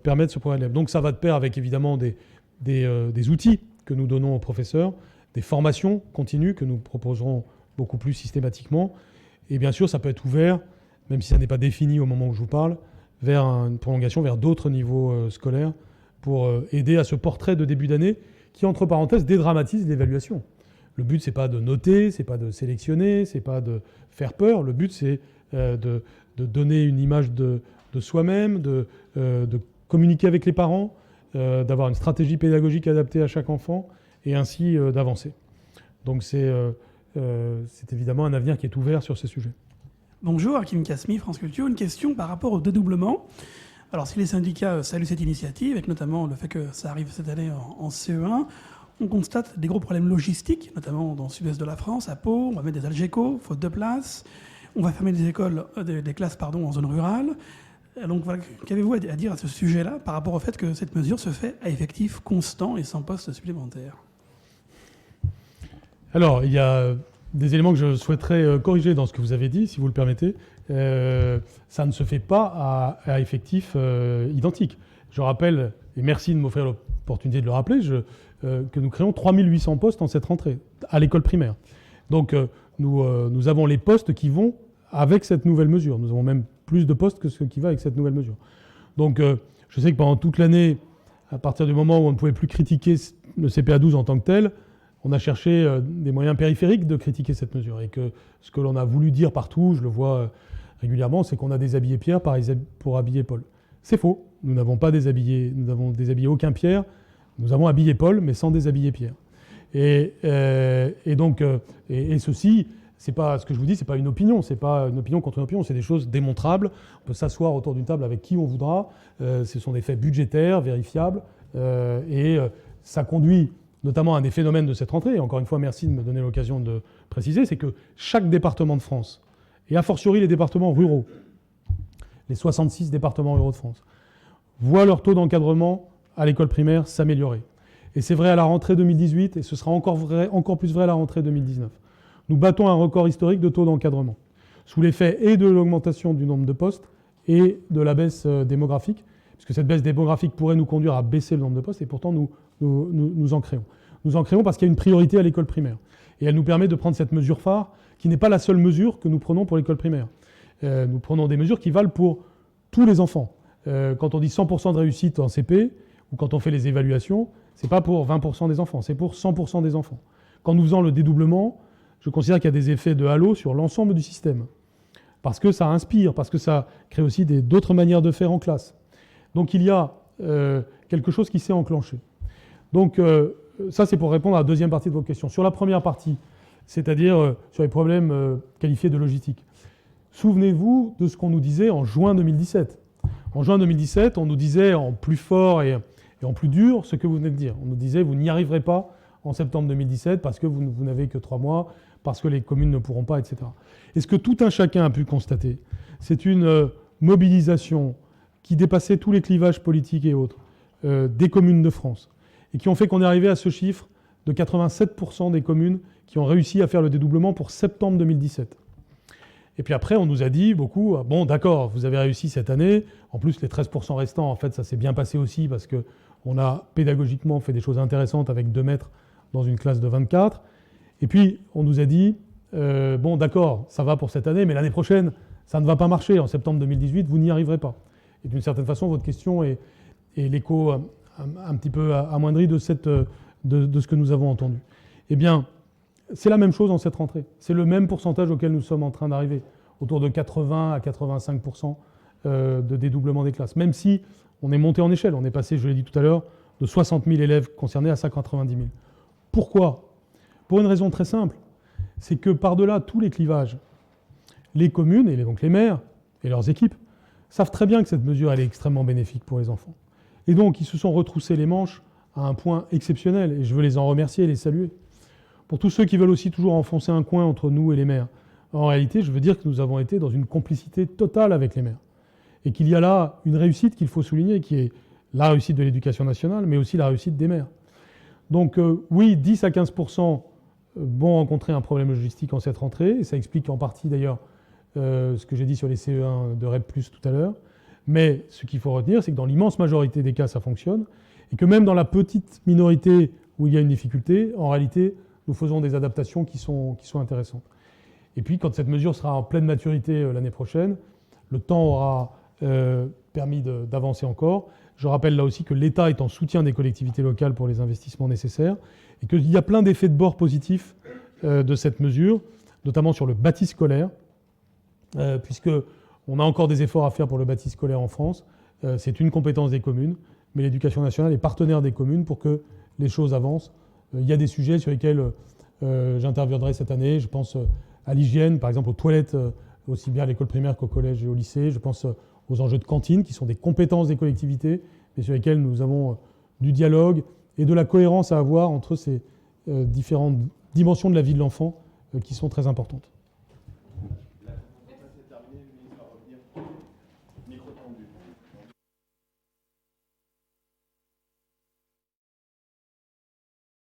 permettent ce progrès de l'élève. Donc ça va de pair avec évidemment des outils que nous donnons aux professeurs, des formations continues que nous proposerons beaucoup plus systématiquement. Et bien sûr, ça peut être ouvert, même si ça n'est pas défini au moment où je vous parle, vers une prolongation vers d'autres niveaux scolaires pour aider à ce portrait de début d'année qui, entre parenthèses, dédramatise l'évaluation. Le but, c'est pas de noter, c'est pas de sélectionner, c'est pas de faire peur. Le but, c'est de donner une image de soi-même, de communiquer avec les parents, d'avoir une stratégie pédagogique adaptée à chaque enfant et ainsi d'avancer. Donc c'est évidemment un avenir qui est ouvert sur ces sujets. Bonjour, Hakim Kasmi, France Culture. Une question par rapport au dédoublement. Alors si les syndicats saluent cette initiative, et notamment le fait que ça arrive cette année en CE1, on constate des gros problèmes logistiques, notamment dans le sud-est de la France, à Pau. On va mettre des algécos, faute de place. On va fermer des classes en zone rurale. Donc voilà, qu'avez-vous à dire à ce sujet-là par rapport au fait que cette mesure se fait à effectif constant et sans poste supplémentaire? Alors, il y a des éléments que je souhaiterais corriger dans ce que vous avez dit, si vous le permettez. Ça ne se fait pas à effectif identique. Je rappelle, et merci de m'offrir l'opportunité de le rappeler, que nous créons 3800 postes en cette rentrée, à l'école primaire. Donc, nous avons les postes qui vont avec cette nouvelle mesure. Nous avons même plus de postes que ce qui va avec cette nouvelle mesure. Donc, je sais que pendant toute l'année, à partir du moment où on ne pouvait plus critiquer le CPA 12 en tant que tel, on a cherché des moyens périphériques de critiquer cette mesure. Et que ce que l'on a voulu dire partout, je le vois régulièrement, c'est qu'on a déshabillé Pierre pour habiller Paul. C'est faux. Nous n'avons déshabillé aucun Pierre. Nous avons habillé Paul, mais sans déshabiller Pierre. Et ceci, c'est pas ce que je vous dis, c'est pas une opinion, c'est pas une opinion contre une opinion, c'est des choses démontrables. On peut s'asseoir autour d'une table avec qui on voudra. Ce sont des faits budgétaires, vérifiables, et ça conduit notamment à un des phénomènes de cette rentrée. Et encore une fois, merci de me donner l'occasion de préciser, c'est que chaque département de France, et a fortiori les départements ruraux, les 66 départements ruraux de France, voient leur taux d'encadrement à l'école primaire s'améliorer. Et c'est vrai à la rentrée 2018, et ce sera encore plus vrai à la rentrée 2019. Nous battons un record historique de taux d'encadrement, sous l'effet et de l'augmentation du nombre de postes et de la baisse démographique, puisque cette baisse démographique pourrait nous conduire à baisser le nombre de postes, et pourtant nous en créons. Nous en créons parce qu'il y a une priorité à l'école primaire. Et elle nous permet de prendre cette mesure phare, qui n'est pas la seule mesure que nous prenons pour l'école primaire. Nous prenons des mesures qui valent pour tous les enfants. Quand on dit 100% de réussite en CP, ou quand on fait les évaluations, c'est pas pour 20% des enfants, c'est pour 100% des enfants. Quand nous faisons le dédoublement, je considère qu'il y a des effets de halo sur l'ensemble du système. Parce que ça inspire, parce que ça crée aussi d'autres manières de faire en classe. Donc il y a quelque chose qui s'est enclenché. Donc ça, c'est pour répondre à la deuxième partie de vos questions. Sur la première partie, c'est-à-dire sur les problèmes qualifiés de logistique. Souvenez-vous de ce qu'on nous disait en juin 2017. En juin 2017, on nous disait en plus fort et en plus dur ce que vous venez de dire. On nous disait, vous n'y arriverez pas en septembre 2017 parce que vous n'avez que 3 mois, parce que les communes ne pourront pas, etc. Et ce que tout un chacun a pu constater, c'est une mobilisation qui dépassait tous les clivages politiques et autres des communes de France, et qui ont fait qu'on est arrivé à ce chiffre de 87% des communes qui ont réussi à faire le dédoublement pour septembre 2017. Et puis après, on nous a dit beaucoup, bon d'accord, vous avez réussi cette année, en plus les 13% restants, en fait ça s'est bien passé aussi parce qu'on a pédagogiquement fait des choses intéressantes avec 2 maîtres dans une classe de 24. Et puis on nous a dit, bon d'accord, ça va pour cette année, mais l'année prochaine, ça ne va pas marcher. En septembre 2018, vous n'y arriverez pas. Et d'une certaine façon, votre question est et l'écho un petit peu amoindri de ce que nous avons entendu. Eh bien, c'est la même chose en cette rentrée. C'est le même pourcentage auquel nous sommes en train d'arriver, autour de 80 à 85% de dédoublement des classes. Même si on est monté en échelle, on est passé, je l'ai dit tout à l'heure, de 60 000 élèves concernés à 190 000. Pourquoi ? Pour une raison très simple, c'est que par-delà tous les clivages, les communes, et donc les maires et leurs équipes, savent très bien que cette mesure elle est extrêmement bénéfique pour les enfants. Et donc, ils se sont retroussés les manches à un point exceptionnel, et je veux les en remercier et les saluer. Pour tous ceux qui veulent aussi toujours enfoncer un coin entre nous et les maires, en réalité, je veux dire que nous avons été dans une complicité totale avec les maires. Et qu'il y a là une réussite qu'il faut souligner, qui est la réussite de l'éducation nationale, mais aussi la réussite des maires. Donc oui, 10 à 15% vont rencontrer un problème logistique en cette rentrée, et ça explique en partie d'ailleurs ce que j'ai dit sur les CE1 de REP+, tout à l'heure. Mais ce qu'il faut retenir, c'est que dans l'immense majorité des cas, ça fonctionne, et que même dans la petite minorité où il y a une difficulté, en réalité, nous faisons des adaptations qui sont intéressantes. Et puis, quand cette mesure sera en pleine maturité l'année prochaine, le temps aura permis d'avancer encore. Je rappelle là aussi que l'État est en soutien des collectivités locales pour les investissements nécessaires, et qu'il y a plein d'effets de bord positifs de cette mesure, notamment sur le bâti scolaire, puisqu'on a encore des efforts à faire pour le bâti scolaire en France. C'est une compétence des communes, mais l'éducation nationale est partenaire des communes pour que les choses avancent. Il y a des sujets sur lesquels j'interviendrai cette année. Je pense à l'hygiène, par exemple aux toilettes, aussi bien à l'école primaire qu'au collège et au lycée. Je pense aux enjeux de cantine, qui sont des compétences des collectivités, mais sur lesquels nous avons du dialogue et de la cohérence à avoir entre ces différentes dimensions de la vie de l'enfant qui sont très importantes.